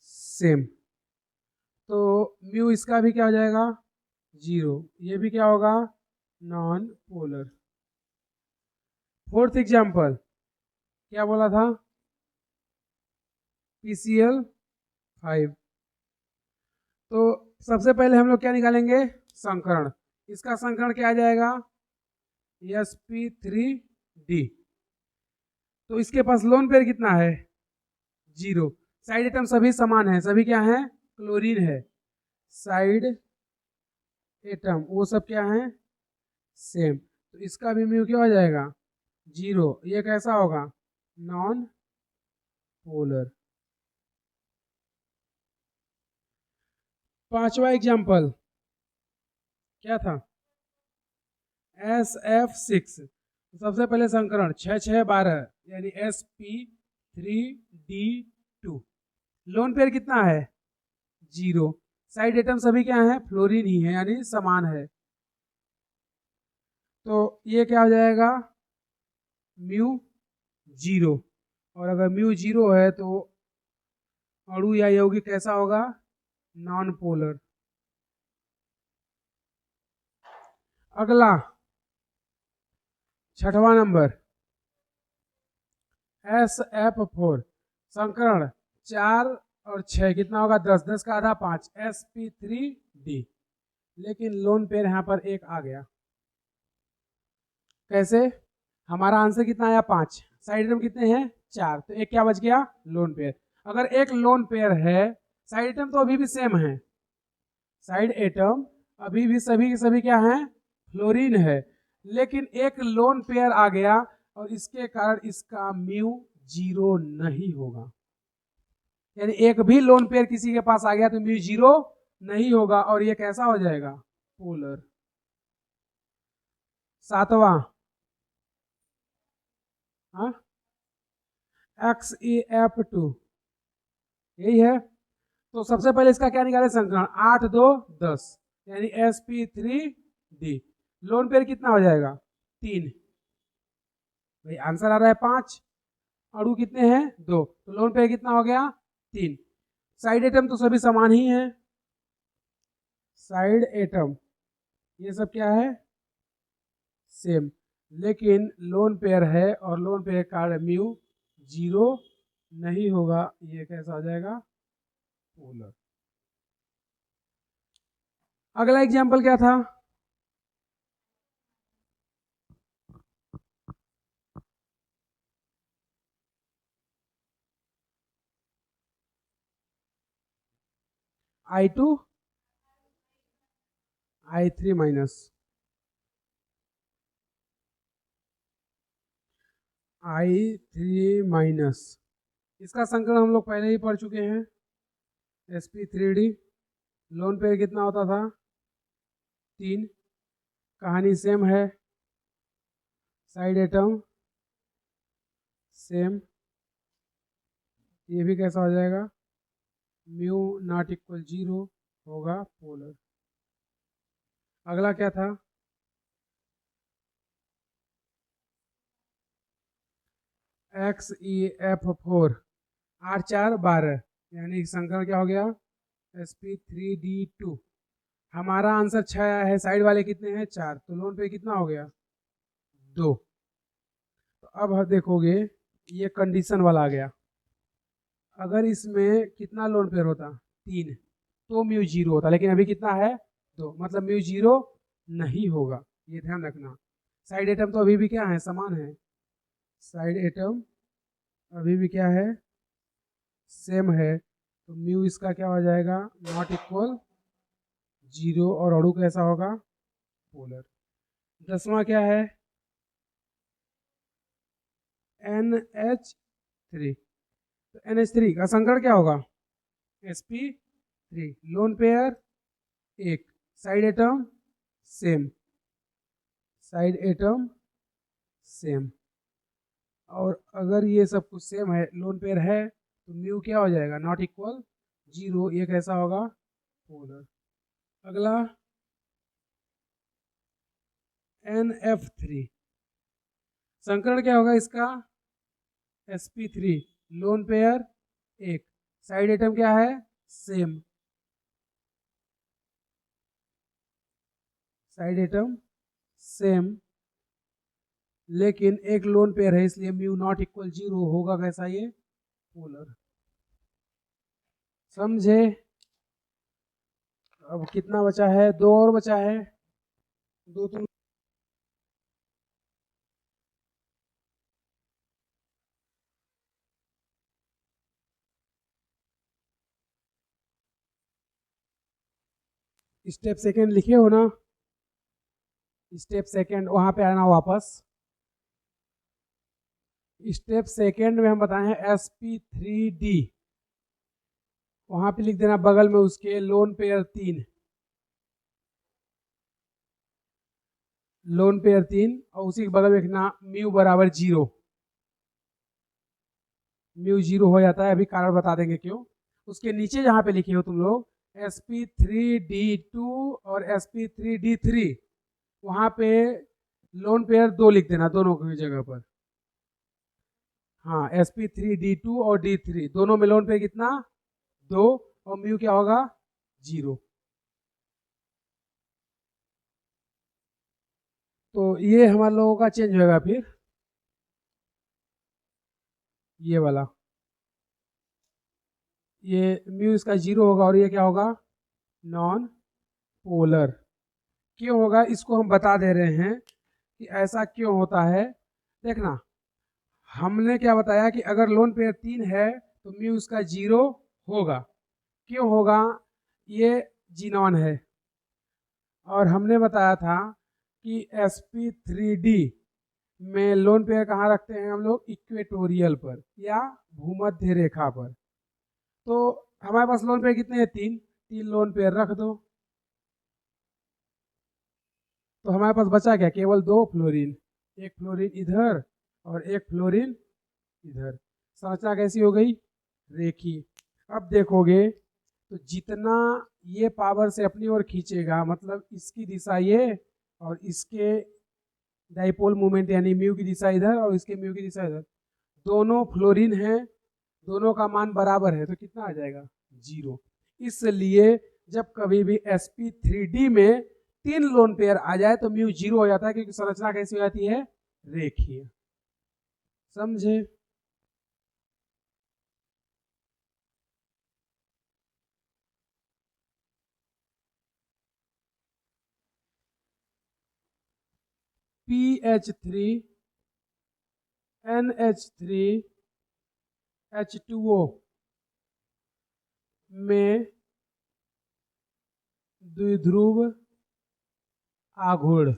सेम। तो म्यू इसका भी क्या हो जाएगा, 0। ये भी क्या होगा, नॉन पोलर। फोर्थ एग्जाम्पल क्या बोला था, PCl5। तो सबसे पहले हम लोग क्या निकालेंगे, संकरण। इसका संकरण क्या आ जाएगा, Sp3D। तो इसके पास लोन पेयर कितना है, 0। साइड एटम सभी समान है, सभी क्या है, क्लोरीन है। साइड एटम वो सब क्या है, सेम। तो इसका भी म्यू क्या हो जाएगा, 0। ये कैसा होगा, नॉन पोलर। पांचवा एग्जाम्पल क्या था, SF6। सबसे पहले संकरण 6, 6, 12 यानी Sp3D2। लोन पेयर कितना है, 0। साइड एटम सभी क्या है, फ्लोरीन ही है यानी समान है। तो ये क्या हो जाएगा, म्यू 0। और अगर म्यू 0 है तो अणु या यौगिक कैसा होगा, नॉन पोलर। अगला 6वां नंबर SF4 संकरण 4 और 6 कितना होगा 10, 10 का आधा 5 sp3d। लेकिन लोन पेयर यहाँ पर एक आ गया। कैसे? हमारा आंसर कितना आया 5, साइड एटम कितने हैं 4, तो एक क्या बच गया लोन पेयर। अगर एक लोन पेयर है, साइड एटम तो अभी भी सेम है, साइड एटम अभी भी सभी के सभी क्या हैं फ्लोरीन है, लेकिन एक लोन पेयर आ गया और इसके कारण इसका म्यू 0 नहीं होगा। यानी एक भी लोन पेयर किसी के पास आ गया तो म्यू 0 नहीं होगा और ये कैसा हो जाएगा पोलर। 7वां XeF2 यही है। तो सबसे पहले इसका क्या निकाले संकरण 8 2 10 यानी sp3d। लोन पेयर कितना हो जाएगा 3, भाई आंसर आ रहा है 5, अणु कितने हैं 2, तो लोन पेयर कितना हो गया 3। साइड एटम तो सभी समान ही है, साइड एटम ये सब क्या है सेम, लेकिन लोन पेयर है और लोन पेयर का म्यू 0 नहीं होगा, ये कैसा हो जाएगा पोलर। अगला एग्जांपल क्या था I2 I3 minus I3 minus, इसका संकलन हम लोग पहले ही पढ़ चुके हैं sp3d। लोन पेयर कितना होता था 3, कहानी सेम है, साइड एटम सेम, ये भी कैसा हो जाएगा म्यू नॉट इक्वल 0 होगा पोलर। अगला क्या था XeF4 8 4 12 यानी संकरण क्या हो गया sp3d2। हमारा आंसर 6 आया है, साइड वाले कितने हैं 4, तो लोन पे कितना हो गया 2। तो अब देखोगे ये कंडीशन वाला आ गया, अगर इसमें कितना लोन पेयर होता 3 तो म्यू 0 होता, लेकिन अभी कितना है 2, मतलब म्यू 0 नहीं होगा, ये ध्यान रखना। साइड एटम तो अभी भी क्या है समान है, साइड एटम अभी भी क्या है सेम है, तो म्यू इसका क्या हो जाएगा नॉट इक्वल 0 और अणु कैसा होगा पोलर। 10वां क्या है NH3, तो NH3 का संकरण क्या होगा sp3, lone pair 1, side atom same, side atom same, और अगर ये सब कुछ सेम है लोन पेयर है तो म्यू क्या हो जाएगा नॉट इक्वल 0, ये कैसा होगा पोलर। अगला NF3, संकरण क्या होगा इसका sp3, lone pair 1, side atom क्या है सेम, साइड एटम सेम, लेकिन एक लोन पेयर है इसलिए म्यू नॉट इक्वल 0 होगा कैसा ये पोलर। समझे? अब कितना बचा है 2 और बचा है, 2 तुम स्टेप सेकंड लिखे हो ना, स्टेप सेकंड वहां पे आना वापस। स्टेप सेकंड में हम बताए हैं sp3d, वहां पे लिख देना बगल में उसके लोन पेयर 3, लोन पेयर 3 और उसी के बगल में लिखना म्यू बराबर 0, म्यू 0 हो जाता है, अभी कारण बता देंगे क्यों। उसके नीचे जहां पे लिखे हो तुम लोग sp3d2 और sp3d3, वहां पे लोन पेयर 2 लिख देना दोनों की जगह पर। हाँ sp3d2 और d3 दोनों में लोन पेयर कितना 2 और म्यू क्या होगा 0। तो ये हमारे लोगों का चेंज होगा फिर ये वाला, ये म्यू इसका 0 होगा और ये क्या होगा, नॉन पोलर। क्यों होगा इसको हम बता दे रहे हैं कि ऐसा क्यों होता है। देखना, हमने क्या बताया कि अगर लोन पेयर 3 है तो म्यू उसका 0 होगा। क्यों होगा, ये जीनॉन है और हमने बताया था कि sp3d में लोन पेयर कहाँ रखते हैं हम लोग, इक्वेटोरियल पर या भूमध्य रेखा पर। तो हमारे पास लोन पेयर कितने हैं, 3, 3 लोन पेयर रख दो। तो हमारे पास बचा क्या, केवल 2 फ्लोरीन, एक फ्लोरीन इधर और एक फ्लोरीन इधर। संरचना कैसी हो गई, रेखीय। अब देखोगे तो जितना ये पावर से अपनी ओर खींचेगा, मतलब इसकी दिशा ये और इसके डाइपोल मोमेंट यानी म्यू की दिशा इधर और इसके म्यू की दिशा इधर, दोनों फ्लोरीन है, दोनों का मान बराबर है, तो कितना आ जाएगा, 0। इसलिए जब कभी भी sp3d में 3 लोन पेयर आ जाए तो म्यू 0 हो जाता है, क्योंकि संरचना कैसी हो जाती है, रेखीय। समझे। PH3 NH3 H2O में द्विध्रुव आघूर्ण।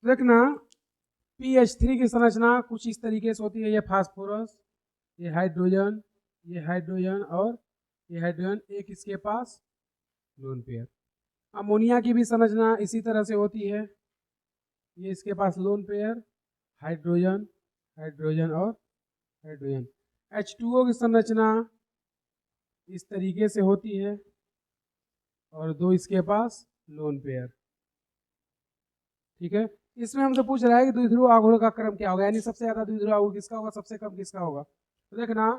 देखना PH3 की संरचना कुछ इस तरीके से होती है, ये फास्फोरस, ये हाइड्रोजन, ये हाइड्रोजन और ये हाइड्रोजन, एक इसके पास लोन पेयर। अमोनिया की भी संरचना इसी तरह से होती है, ये इसके पास लोन पेयर, हाइड्रोजन, हाइड्रोजन और हाइड्रोजन। H2O की संरचना इस तरीके से होती है और 2 इसके पास लोन पेयर। ठीक है, इसमें हमसे पूछ रहा है कि द्विध्रुव आघूर्ण का क्रम क्या होगा, यानी सबसे ज्यादा द्विध्रुव आघूर्ण किसका होगा, सबसे कम किसका होगा। तो देखना,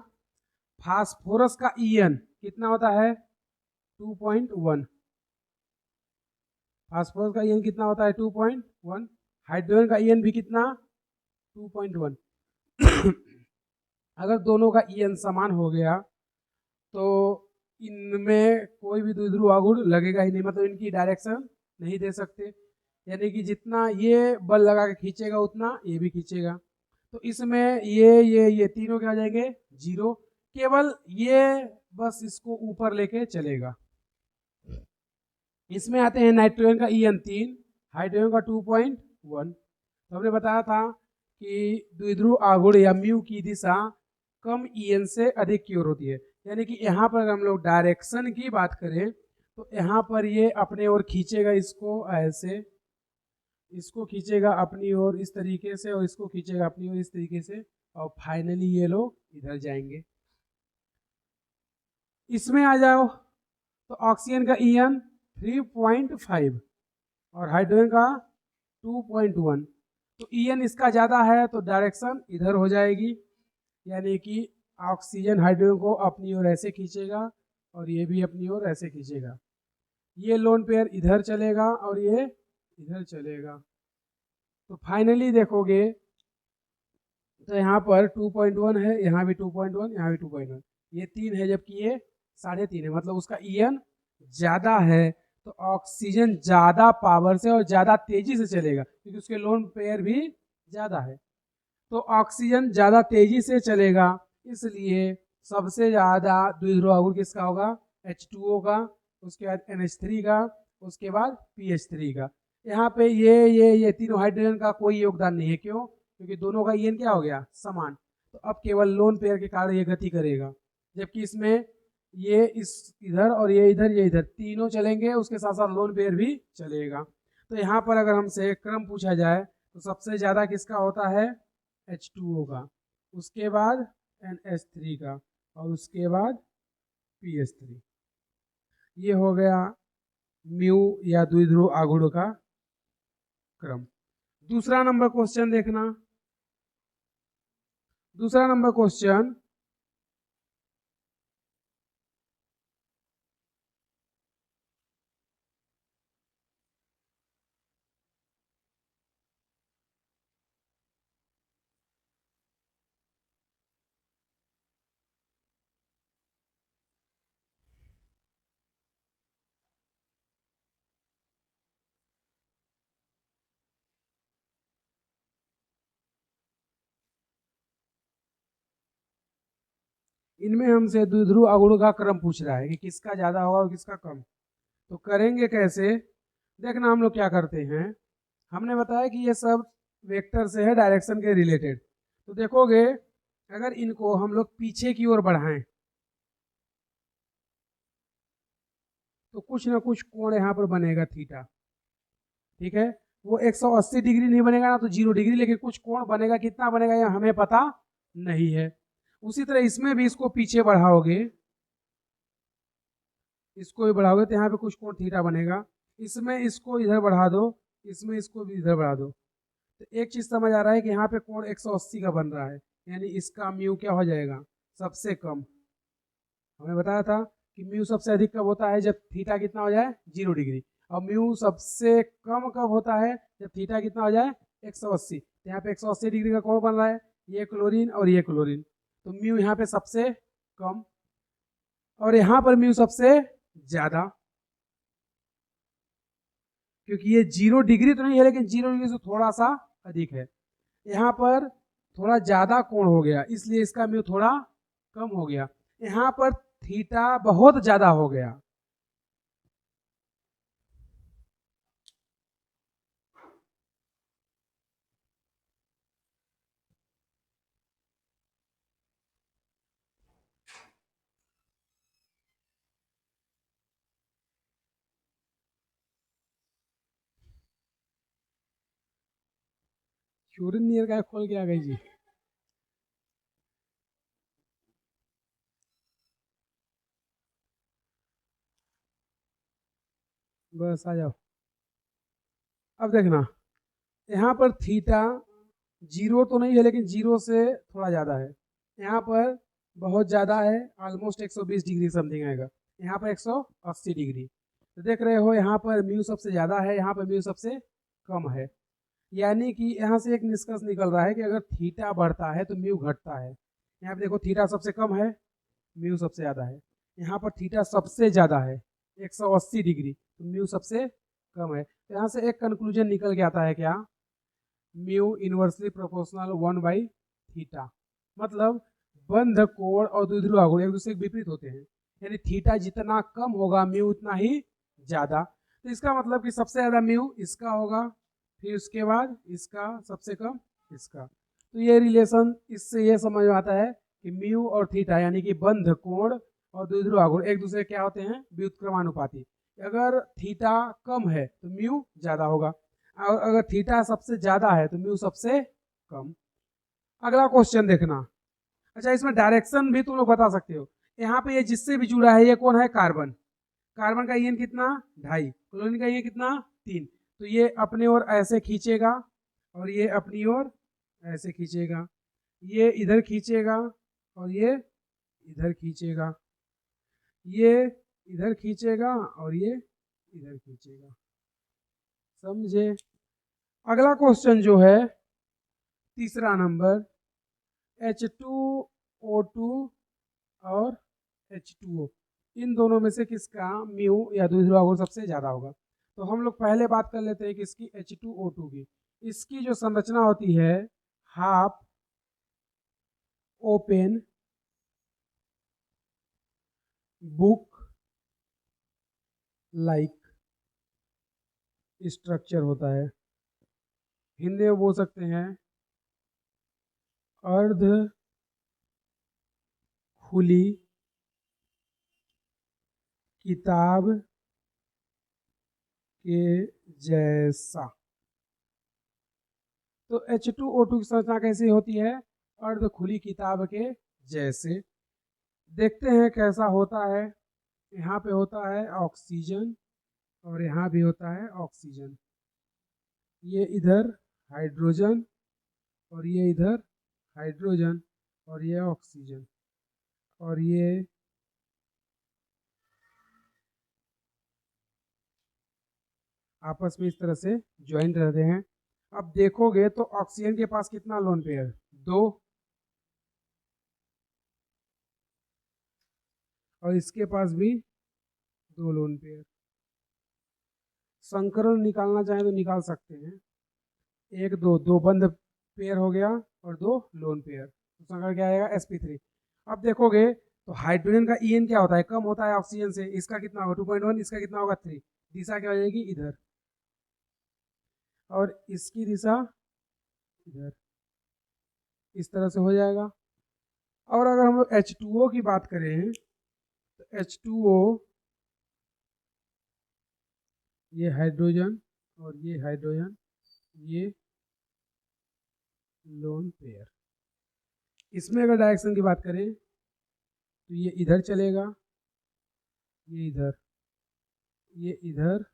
फास्फोरस का EN कितना होता है, 2.1। फास्फोरस का EN कितना होता है, 2.1। हाइड्रोजन का EN भी कितना, 2.1। अगर दोनों का EN समान हो गया तो इनमें कोई भी द्विध्रुव आघूर्ण लगेगा ही नहीं, मतलब इनकी डायरेक्शन नहीं दे सकते, यानी कि जितना ये बल लगा के खींचेगा उतना ये भी खींचेगा। तो इसमें ये तीनों क्या हो जाएंगे, 0। केवल ये बस इसको ऊपर लेके चलेगा। इसमें आते हैं नाइट्रोजन का EN 3, हाइड्रोजन का 2.1। तो हमने बताया था कि द्विध्रुव आघूर्ण या म्यू की दिशा कम EN से अधिक की ओर होती है, यानी कि यहाँ पर अगर हम लोग डायरेक्शन की बात करें तो यहाँ पर ये अपने ओर खींचेगा, इसको ऐसे, इसको खींचेगा अपनी ओर इस तरीके से और इसको खींचेगा अपनी ओर इस तरीके से, और फाइनली ये लोग इधर जाएंगे। इसमें आ जाओ तो ऑक्सीजन का EN 3.5 और हाइड्रोजन का 2.1। तो EN इसका ज़्यादा है तो डायरेक्शन इधर हो जाएगी, यानी कि ऑक्सीजन हाइड्रोजन को अपनी ओर ऐसे खींचेगा और ये भी अपनी ओर ऐसे खींचेगा। ये लोन पेयर इधर चलेगा और ये इधर चलेगा। तो फाइनली देखोगे तो यहाँ पर 2.1 है, यहाँ भी 2.1, यहाँ भी 2.1, ये 3 है जबकि ये 3.5 है, मतलब उसका EN ज़्यादा है। तो ऑक्सीजन ज़्यादा पावर से और ज़्यादा तेजी से चलेगा क्योंकि उसके लोन पेयर भी ज़्यादा है। तो ऑक्सीजन ज़्यादा तेजी से चलेगा, इसलिए सबसे ज़्यादा द्विध्रुव आघूर्ण किसका होगा, H2O का, उसके बाद NH3 का, उसके बाद PH3 का। यहाँ पे ये तीनों हाइड्रोजन का कोई योगदान नहीं है, क्यों, क्योंकि दोनों का EN क्या हो गया, समान। तो अब केवल लोन पेयर के कारण ये गति करेगा, जबकि इसमें ये इस इधर और ये इधर तीनों चलेंगे, उसके साथ साथ लोन पेयर भी चलेगा। तो यहाँ पर अगर हमसे क्रम पूछा जाए तो सबसे ज़्यादा किसका होता है, H2O का, उसके बाद NH3 का और उसके बाद PH3। ये हो गया म्यू या द्विध्रुव आघूर्ण का क्रम। दूसरा नंबर क्वेश्चन देखना, दूसरा नंबर क्वेश्चन, इनमें हमसे द्विध्रुव अगुण का क्रम पूछ रहा है कि किसका ज़्यादा होगा और किसका कम। तो करेंगे कैसे, देखना हम लोग क्या करते हैं। हमने बताया कि ये सब वेक्टर से है, डायरेक्शन के रिलेटेड। तो देखोगे अगर इनको हम लोग पीछे की ओर बढ़ाएं तो कुछ ना कुछ कोण यहाँ पर बनेगा थीटा, ठीक है। वो 180 डिग्री नहीं बनेगा ना तो 0 डिग्री, लेकिन कुछ कोण बनेगा, कितना बनेगा ये हमें पता नहीं है। उसी तरह इसमें भी इसको पीछे बढ़ाओगे, इसको भी बढ़ाओगे तो यहाँ पे कुछ कोण थीटा बनेगा। इसमें इसको इधर बढ़ा दो, इसमें इसको भी इधर बढ़ा दो, तो एक चीज समझ आ रहा है कि यहाँ पे कोण 180 का बन रहा है, यानी इसका म्यू क्या हो जाएगा, सबसे कम। हमने बताया था कि म्यू सबसे अधिक कब होता है, जब थीटा कितना हो जाए 0 डिग्री, और म्यू सबसे कम कब होता है, जब थीटा कितना हो जाए 180। तो यहाँ पे 180 डिग्री का कोण बन रहा है, ये क्लोरीन और ये क्लोरीन, तो म्यू यहाँ पे सबसे कम और यहाँ पर म्यू सबसे ज्यादा, क्योंकि ये 0 डिग्री तो नहीं है लेकिन 0 डिग्री से थोड़ा सा अधिक है। यहाँ पर थोड़ा ज्यादा कोण हो गया इसलिए इसका म्यू थोड़ा कम हो गया। यहाँ पर थीटा बहुत ज्यादा हो गया, चोरी नियर का खोल के आ गई जी। बस आ जाओ। अब देखना यहाँ पर थीटा 0 तो नहीं है लेकिन 0 से थोड़ा ज़्यादा है, यहाँ पर बहुत ज़्यादा है, ऑलमोस्ट 120 डिग्री समथिंग आएगा, यहाँ पर 180 डिग्री। तो देख रहे हो यहाँ पर म्यू सबसे ज़्यादा है, यहाँ पर म्यू सबसे कम है, यानी कि यहाँ से एक निष्कर्ष निकल रहा है कि अगर थीटा बढ़ता है तो म्यू घटता है। यहाँ पर देखो थीटा सबसे कम है, म्यू सबसे ज़्यादा है, यहाँ पर थीटा सबसे ज़्यादा है 180 डिग्री, तो म्यू सबसे कम है। तो यहाँ से एक कंक्लूजन निकल के आता है क्या, म्यू इनवर्सली प्रोपोर्शनल 1/थीटा, मतलब बंध कोण और द्विध्रुव आघूर्ण एक दूसरे के विपरीत होते हैं, यानी थीटा जितना कम होगा म्यू उतना ही ज्यादा। तो इसका मतलब कि सबसे ज्यादा म्यू इसका होगा, फिर उसके बाद इसका, सबसे कम इसका। तो ये रिलेशन इससे ये समझ में आता है कि म्यू और थीटा यानी कि बंध कोण और द्विध्रुव आघूर्ण एक दूसरे क्या होते हैं, व्युत्क्रमानुपाती। अगर थीटा कम है तो म्यू ज्यादा होगा, और अगर थीटा सबसे ज्यादा है तो म्यू सबसे कम। अगला क्वेश्चन देखना। अच्छा इसमें डायरेक्शन भी तुम लोग बता सकते हो। यहाँ पे ये जिससे भी जुड़ा है ये कौन है, कार्बन। कार्बन का ईएन कितना 2.5, क्लोरीन का ईएन कितना 3, तो ये अपने ओर ऐसे खींचेगा और ये अपनी ओर ऐसे खींचेगा, ये इधर खींचेगा और ये इधर खींचेगा, ये इधर खींचेगा और ये इधर खींचेगा, समझे। अगला क्वेश्चन जो है तीसरा नंबर, H2O2 और H2O इन दोनों में से किसका म्यू या द्विध्रुव आघूर्ण सबसे ज्यादा होगा। तो हम लोग पहले बात कर लेते हैं किसकी, H2O2 की। इसकी जो संरचना होती है half open book like structure होता है, हिंदी में बोल सकते हैं अर्ध खुली किताब के जैसा। तो H2O2 की संरचना कैसी होती है, अर्ध खुली किताब के जैसे। देखते हैं कैसा होता है। यहाँ पे होता है ऑक्सीजन और यहाँ भी होता है ऑक्सीजन, ये इधर हाइड्रोजन और ये इधर हाइड्रोजन और ये ऑक्सीजन और ये आपस में इस तरह से ज्वाइंट रहते हैं। अब देखोगे तो ऑक्सीजन के पास कितना लोन पेयर, 2, और इसके पास भी 2 लोन पेयर। संकरण निकालना चाहे तो निकाल सकते हैं, 1 2 2 बंद पेयर हो गया और 2 लोन पेयर, तो संकरण क्या आएगा sp3। अब देखोगे तो हाइड्रोजन का ईएन क्या होता है, कम होता है ऑक्सीजन से, इसका कितना होगा 2.1, इसका कितना होगा 3, दिशा क्या हो जाएगी इधर, और इसकी दिशा इधर, इस तरह से हो जाएगा। और अगर हम लोग H2O की बात करें तो H2O, ये हाइड्रोजन और ये हाइड्रोजन, ये लोन पेयर, इसमें अगर डायरेक्शन की बात करें तो ये इधर चलेगा, ये इधर, ये इधर,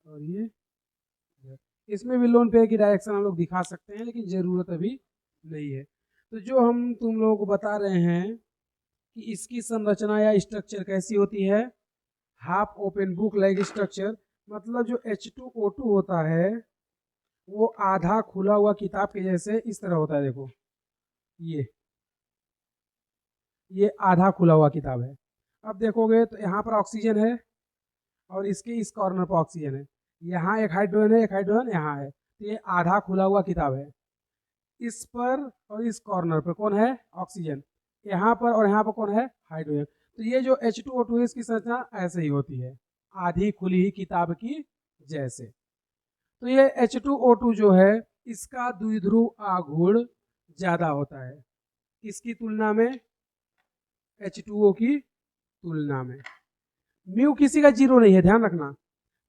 और ये इधर। इसमें भी लोन पेयर की डायरेक्शन हम लोग दिखा सकते हैं, लेकिन ज़रूरत अभी नहीं है। तो जो हम तुम लोगों को बता रहे हैं कि इसकी संरचना या स्ट्रक्चर कैसी होती है, half open book like structure, मतलब जो H2O2 होता है वो आधा खुला हुआ किताब के जैसे इस तरह होता है। देखो ये आधा खुला हुआ किताब है। अब देखोगे तो यहाँ पर ऑक्सीजन है और इसके इस कॉर्नर पर ऑक्सीजन है, यहाँ एक हाइड्रोजन है, एक हाइड्रोजन यहाँ है, तो ये आधा खुला हुआ किताब है। इस पर और इस कॉर्नर पर कौन है, ऑक्सीजन, यहाँ पर और यहाँ पर कौन है, हाइड्रोजन। तो ये जो H2O2 है इसकी संरचना ऐसे ही होती है, आधी खुली ही किताब की जैसे। तो ये H2O2 जो है इसका द्विध्रुव आघूर्ण ज्यादा होता है, किसकी तुलना में, H2O की तुलना में। म्यू किसी का जीरो नहीं है, ध्यान रखना,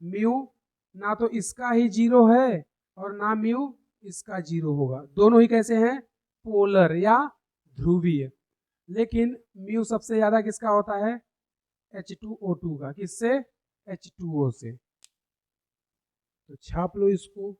म्यू ना तो इसका ही जीरो है और ना म्यू इसका जीरो होगा, दोनों ही कैसे हैं, पोलर या ध्रुवीय। लेकिन म्यू सबसे ज्यादा किसका होता है, H2O2 का, किससे, H2O से। तो छाप लो इसको।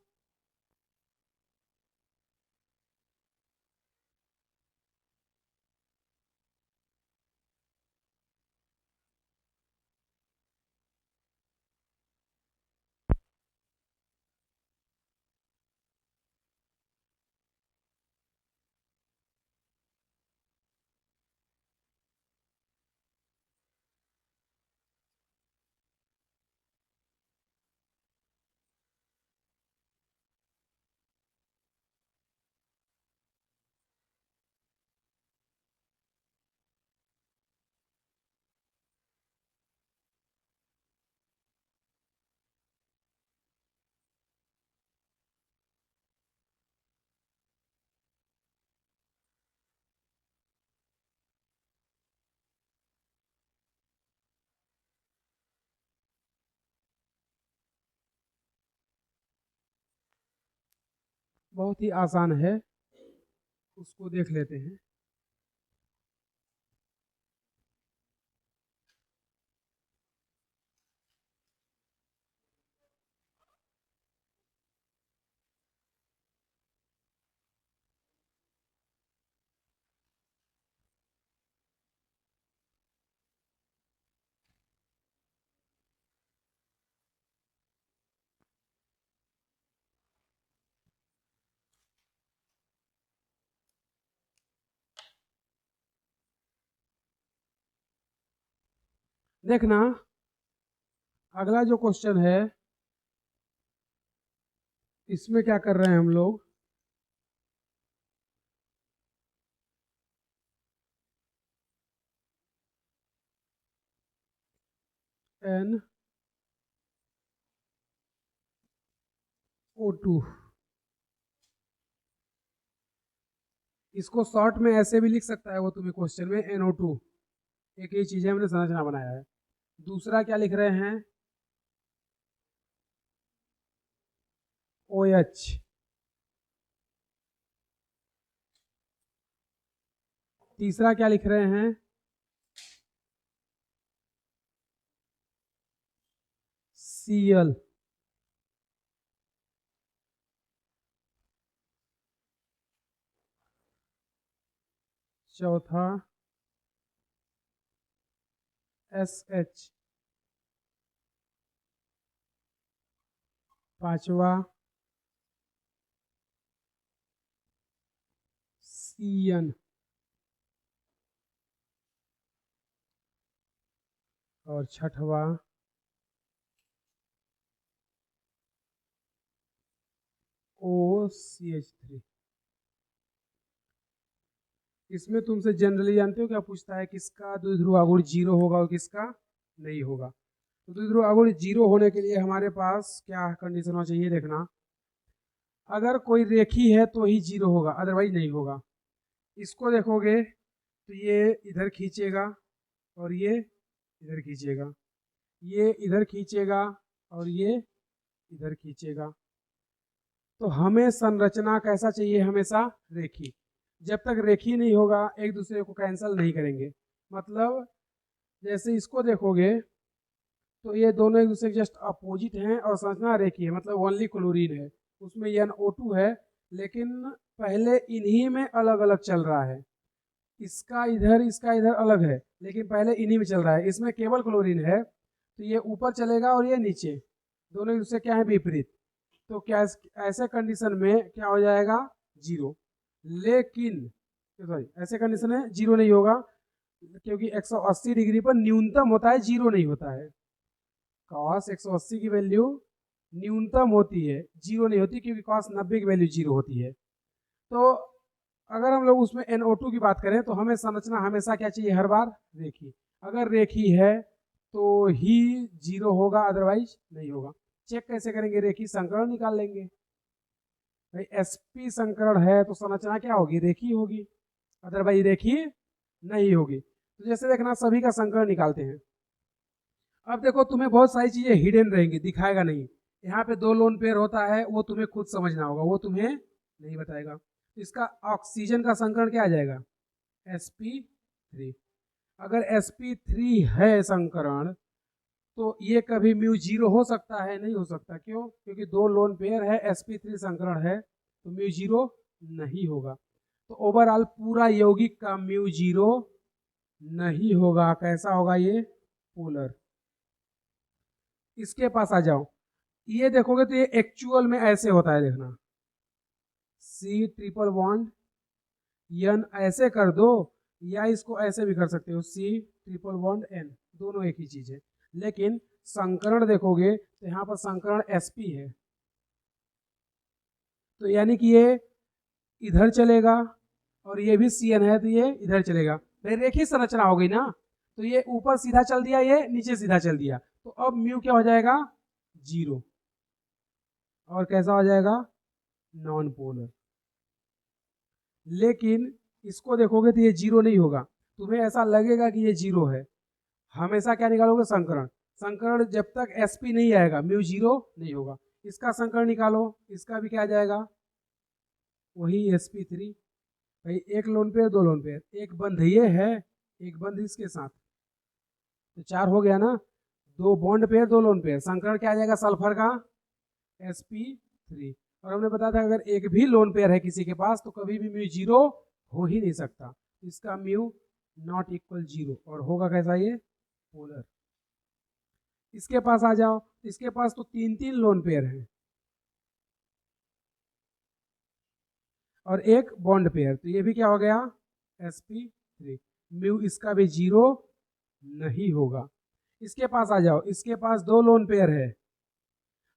बहुत ही आसान है, उसको देख लेते हैं। देखना अगला जो क्वेश्चन है इसमें क्या कर रहे हैं हम लोग, NO2, इसको शॉर्ट में ऐसे भी लिख सकता है वो तुम्हें क्वेश्चन में, NO2, एक ही चीज है, हमने संरचना बनाया है। दूसरा क्या लिख रहे हैं, OH, तीसरा क्या लिख रहे हैं, Cl, चौथा SH, पांचवा Cn, और छठवा OCH3। इसमें तुमसे जनरली जानते हो क्या पूछता है, किसका द्विध्रुव आघूर्ण 0 होगा और किसका नहीं होगा। तो द्विध्रुव आघूर्ण 0 होने के लिए हमारे पास क्या कंडीशन होना चाहिए, देखना, अगर कोई रेखी है तो ही 0 होगा, अदरवाइज नहीं होगा। इसको देखोगे तो ये इधर खींचेगा और ये इधर खींचेगा, ये इधर खींचेगा और ये इधर खींचेगा। तो हमें संरचना कैसा चाहिए, हमेशा रेखी। जब तक रेखी नहीं होगा एक दूसरे को कैंसिल नहीं करेंगे। मतलब जैसे इसको देखोगे तो ये दोनों एक दूसरे के जस्ट अपोजिट हैं और संरचना रेखी है, मतलब ओनली क्लोरीन है, उसमें NO2 है, लेकिन पहले इन्हीं में अलग अलग चल रहा है। इसका इधर अलग है, लेकिन पहले इन्हीं में चल रहा है। इसमें केवल क्लोरीन है, तो ये ऊपर चलेगा और ये नीचे, दोनों एक दूसरे क्या है, विपरीत। तो क्या ऐसे कंडीशन में क्या हो जाएगा, 0। लेकिन सॉरी, ऐसे कंडीशन में 0 नहीं होगा, क्योंकि 180 डिग्री पर न्यूनतम होता है, 0 नहीं होता है। cos 180 की वैल्यू न्यूनतम होती है, 0 नहीं होती, क्योंकि cos 90 की वैल्यू 0 होती है। तो अगर हम लोग उसमें NO2 की बात करें तो हमें संरचना हमेशा क्या चाहिए, हर बार रेखी। अगर रेखी है तो ही 0 होगा, अदरवाइज नहीं होगा। चेक कैसे करेंगे, रेखी संकरण निकाल लेंगे। भाई sp संकरण है तो संरचना क्या होगी, रेखी होगी, अदरवाइज रेखी नहीं होगी। तो जैसे देखना, सभी का संकरण निकालते हैं। अब देखो, तुम्हें बहुत सारी चीजें हिडन रहेंगी, दिखाएगा नहीं। यहाँ पे 2 लोन पेयर होता है, वो तुम्हें खुद समझना होगा, वो तुम्हें नहीं बताएगा। इसका ऑक्सीजन का संकरण क्या आ जाएगा, sp3। अगर sp3 है संकरण तो ये कभी म्यू 0 हो सकता है, नहीं हो सकता। क्यों, क्योंकि 2 लोन पेयर है, sp3 संकरण है, तो म्यू 0 नहीं होगा। तो ओवरऑल पूरा यौगिक का म्यू 0 नहीं होगा। कैसा होगा, ये पोलर। इसके पास आ जाओ, ये देखोगे तो ये एक्चुअल में ऐसे होता है, देखना, C ट्रिपल बॉन्ड N ऐसे कर दो, या इसको ऐसे भी कर सकते हो, C ट्रिपल बॉन्ड N, दोनों एक ही चीज है। लेकिन संकरण देखोगे तो यहाँ पर संकरण sp है, तो यानी कि ये इधर चलेगा, और ये भी Cn है तो ये इधर चलेगा। फिर रेखीय संरचना हो गई ना, तो ये ऊपर सीधा चल दिया, ये नीचे सीधा चल दिया, तो अब म्यू क्या हो जाएगा, 0। और कैसा हो जाएगा, नॉन पोलर। लेकिन इसको देखोगे तो ये 0 नहीं होगा, तुम्हें ऐसा लगेगा कि ये 0 है। हमेशा क्या निकालोगे, संकरण। संकरण जब तक sp नहीं आएगा म्यू 0 नहीं होगा। इसका संकरण निकालो, इसका भी क्या आ जाएगा, वही sp3। भाई एक लोन पेयर, 2 लोन पेयर, एक बंध ये है, एक बंध इसके साथ, तो 4 हो गया ना। 2 बॉन्ड पेयर, 2 लोन पेयर, संकरण क्या आ जाएगा, सल्फर का sp3। और हमने बताया था अगर एक भी लोन पेयर है किसी के पास तो कभी भी म्यू 0 हो ही नहीं सकता। इसका म्यू नॉट इक्वल 0, और होगा कैसा, ये पोलर। इसके पास आ जाओ, इसके पास तो 3 लोन पेयर हैं और एक बॉन्ड पेयर, तो ये भी क्या हो गया, sp3। म्यू इसका भी 0 नहीं होगा। इसके पास आ जाओ, इसके पास 2 लोन पेयर है,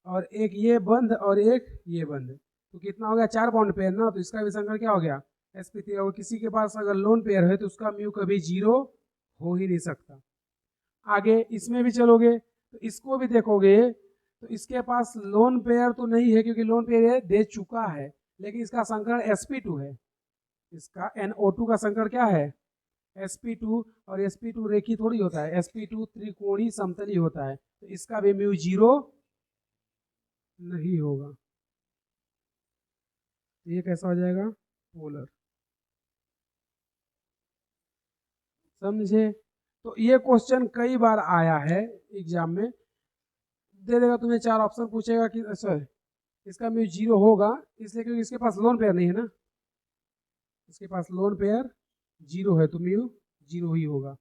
और एक ये बंध और एक ये बंध, तो कितना हो गया, 4 बॉन्ड पेयर ना, तो इसका भी संकरण क्या हो गया, sp3। और किसी के पास अगर लोन पेयर है तो उसका म्यू कभी 0 हो ही नहीं सकता। आगे इसमें भी चलोगे तो इसको भी देखोगे तो इसके पास लोन पेयर तो नहीं है, क्योंकि लोन पेयर ये दे चुका है, लेकिन इसका संकरण sp2 है। इसका NO2 का संकरण क्या है, sp2, और sp2 रेखी थोड़ी होता है, sp2 त्रिकोणीय समतली होता है, तो इसका भी म्यू 0 नहीं होगा। ये कैसा हो जाएगा, पोलर। समझे। तो ये क्वेश्चन कई बार आया है एग्जाम में, दे देगा तुम्हें 4 ऑप्शन, पूछेगा कि सर इसका म्यू 0 होगा, इसलिए क्योंकि इसके पास लोन पेयर नहीं है ना, इसके पास लोन पेयर 0 है तो म्यू 0 ही होगा,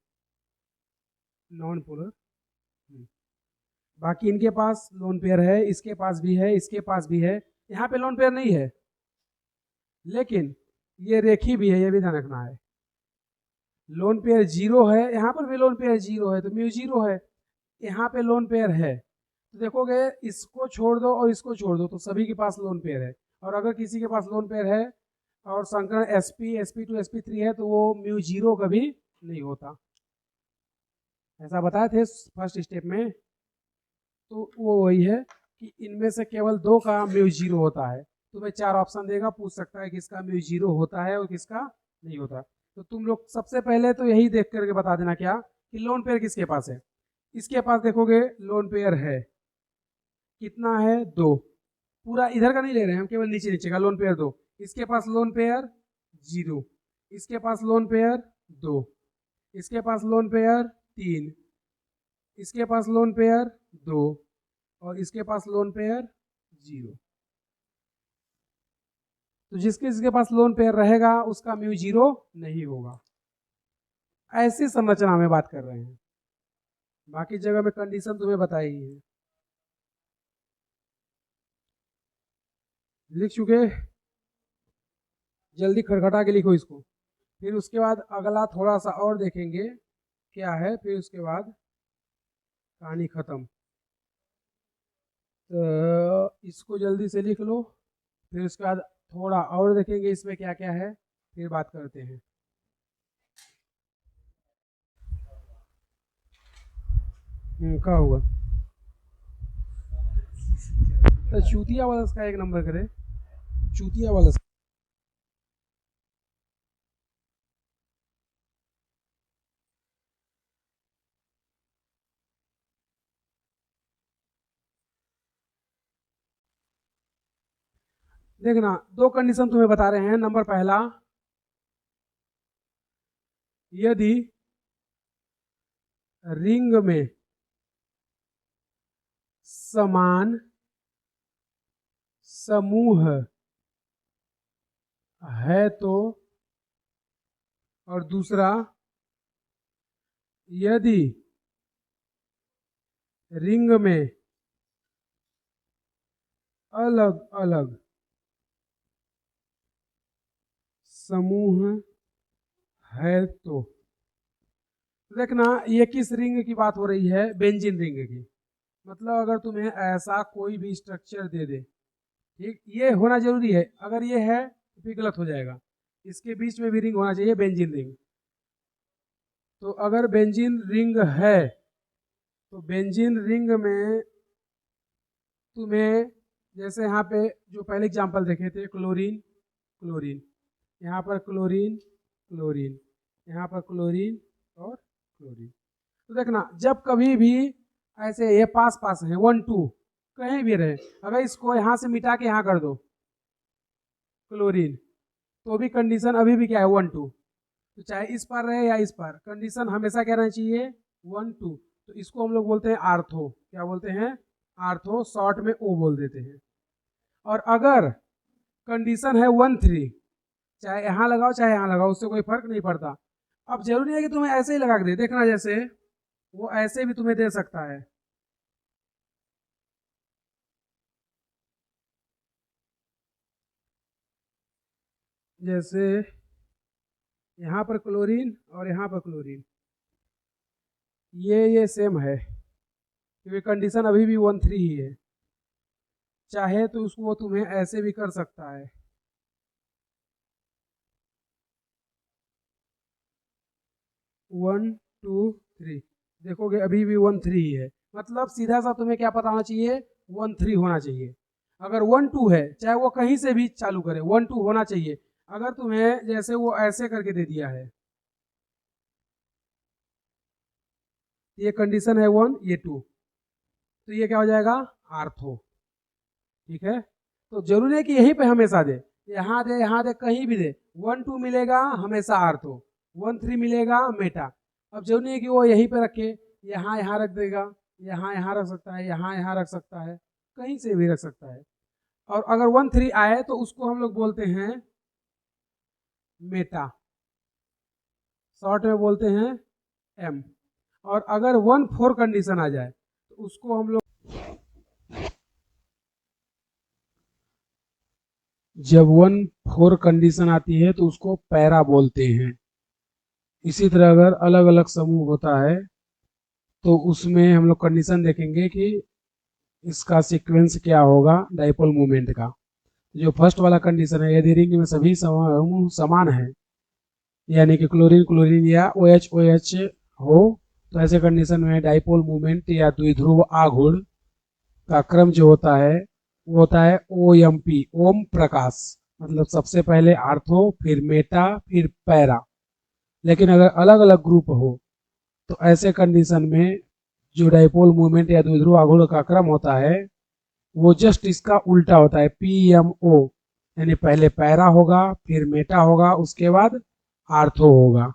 नॉन पोलर। बाकी इनके पास लोन पेयर है, इसके पास भी है, इसके पास भी है, यहाँ पे लोन पेयर नहीं है, लेकिन ये रेखी भी है, ये भी ध्यान रखना है। लोन पेयर 0 है, यहाँ पर भी लोन पेयर 0 है, तो म्यू 0 है। यहाँ पे लोन पेयर है, तो देखोगे इसको छोड़ दो और इसको छोड़ दो, तो सभी के पास लोन पेयर है। और अगर किसी के पास लोन पेयर है और संकरण sp2 sp3 है तो वो म्यू 0 कभी नहीं होता, ऐसा बताए थे फर्स्ट स्टेप में। तो वो वही है कि इनमें से केवल 2 का म्यू 0 होता है। तुम्हें 4 ऑप्शन देगा, पूछ सकता है किसका म्यू 0 होता है और किसका नहीं होता। तो तुम लोग सबसे पहले तो यही देख करके बता देना क्या कि लोन पेयर किसके पास है। इसके पास देखोगे लोन पेयर है, कितना है 2, पूरा इधर का नहीं ले रहे हैं हम, केवल नीचे नीचे का लोन पेयर 2। इसके पास लोन पेयर 0, इसके पास लोन पेयर 2, इसके पास लोन पेयर 3, इसके पास लोन पेयर 2 और इसके पास लोन पेयर 0। तो जिसके जिसके पास लोन पेयर रहेगा उसका म्यू 0 नहीं होगा। ऐसी संरचना में बात कर रहे हैं, बाकी जगह में कंडीशन तुम्हें बताई है। लिख चुके, जल्दी खड़खड़ा के लिखो इसको। फिर उसके बाद अगला थोड़ा सा और देखेंगे क्या है, फिर उसके बाद कहानी खत्म। तो इसको जल्दी से लिख लो, फिर उसके बाद थोड़ा और देखेंगे इसमें क्या क्या है, फिर बात करते हैं। क्या हुआ? तो चूतिया वाला का 1 नंबर करे, चूतिया वाला। देखना 2 कंडीशन तुम्हें बता रहे हैं। नंबर पहला, यदि रिंग में समान समूह है तो, और दूसरा यदि रिंग में अलग अलग समूह है तो। देखना ये किस रिंग की बात हो रही है, बेंजीन रिंग की। मतलब अगर तुम्हें ऐसा कोई भी स्ट्रक्चर दे दे, ठीक, ये होना जरूरी है, अगर ये है तो फिर गलत हो जाएगा, इसके बीच में भी रिंग होना चाहिए, बेंजीन रिंग। तो अगर बेंजीन रिंग है तो बेंजीन रिंग में तुम्हें, जैसे यहाँ पे जो पहले एग्जांपल देखे थे, क्लोरीन क्लोरीन, यहाँ पर क्लोरीन क्लोरीन, यहाँ पर क्लोरीन और क्लोरीन। तो देखना जब कभी भी ऐसे ये पास पास है 1 2 कहीं भी रहे, अगर इसको यहाँ से मिटा के यहाँ कर दो क्लोरीन, तो भी कंडीशन अभी भी क्या है 1 2। तो चाहे इस पर रहे या इस पर, कंडीशन हमेशा क्या रहना चाहिए 1 2। तो इसको हम लोग बोलते हैं आर्थो, क्या बोलते हैं? आर्थो, शॉर्ट में ओ बोल देते हैं। और अगर कंडीशन है 1 3, चाहे यहाँ लगाओ चाहे यहाँ लगाओ, उससे कोई फर्क नहीं पड़ता। अब जरूरी है कि तुम्हें ऐसे ही लगा के दे, देखना जैसे वो ऐसे भी तुम्हें दे सकता है, जैसे यहाँ पर क्लोरीन और यहाँ पर क्लोरीन, ये सेम है क्योंकि कंडीशन अभी भी 1 3 ही है। चाहे तो उसको तुम्हें ऐसे भी कर सकता है, 1 2 3, देखोगे अभी भी 1 3 ही है। मतलब सीधा सा तुम्हें क्या पता होना चाहिए, 1 3 होना चाहिए। अगर 1 2 है, चाहे वो कहीं से भी चालू करे, 1 2 होना चाहिए। अगर तुम्हें जैसे वो ऐसे करके दे दिया है, ये कंडीशन है 1, ये 2, तो ये क्या हो जाएगा आर्थो, ठीक है। तो जरूरी है कि यहीं पे हमेशा दे, यहाँ दे यहाँ दे कहीं भी दे, 1 2 मिलेगा हमेशा आर्थो, 1 3 मिलेगा मेटा। अब जरूरी है कि वो यहीं पे रखे, यहाँ यहाँ रख देगा, यहाँ रख सकता है, यहाँ रख सकता है, कहीं से भी रख सकता है। और अगर 1 3 आए तो उसको हम लोग बोलते हैं मेटा, शॉर्ट में बोलते हैं एम। और अगर 1 4 कंडीशन आ जाए तो उसको हम लोग, जब 1 4 कंडीशन आती है तो उसको पैरा बोलते हैं। इसी तरह अगर अलग अलग समूह होता है तो उसमें हम लोग कंडीशन देखेंगे कि इसका सीक्वेंस क्या होगा डाइपोल मूवमेंट का। जो फर्स्ट वाला कंडीशन है, यदि रिंग में सभी समूह समान है, यानी कि क्लोरीन क्लोरीन या OH OH हो, तो ऐसे कंडीशन में डाइपोल मूवमेंट या द्विध्रुव आघूर्ण का क्रम जो होता है वो होता है OMP, ओम प्रकाश। मतलब सबसे पहले आर्थो, फिर मेटा, फिर पैरा। लेकिन अगर अलग अलग ग्रुप हो तो ऐसे कंडीशन में जो डाइपोल मूवमेंट या द्विध्रुव आघूर्ण का क्रम होता है वो जस्ट इसका उल्टा होता है, PMO। यानी पहले पैरा होगा, फिर मेटा होगा, उसके बाद आर्थो होगा।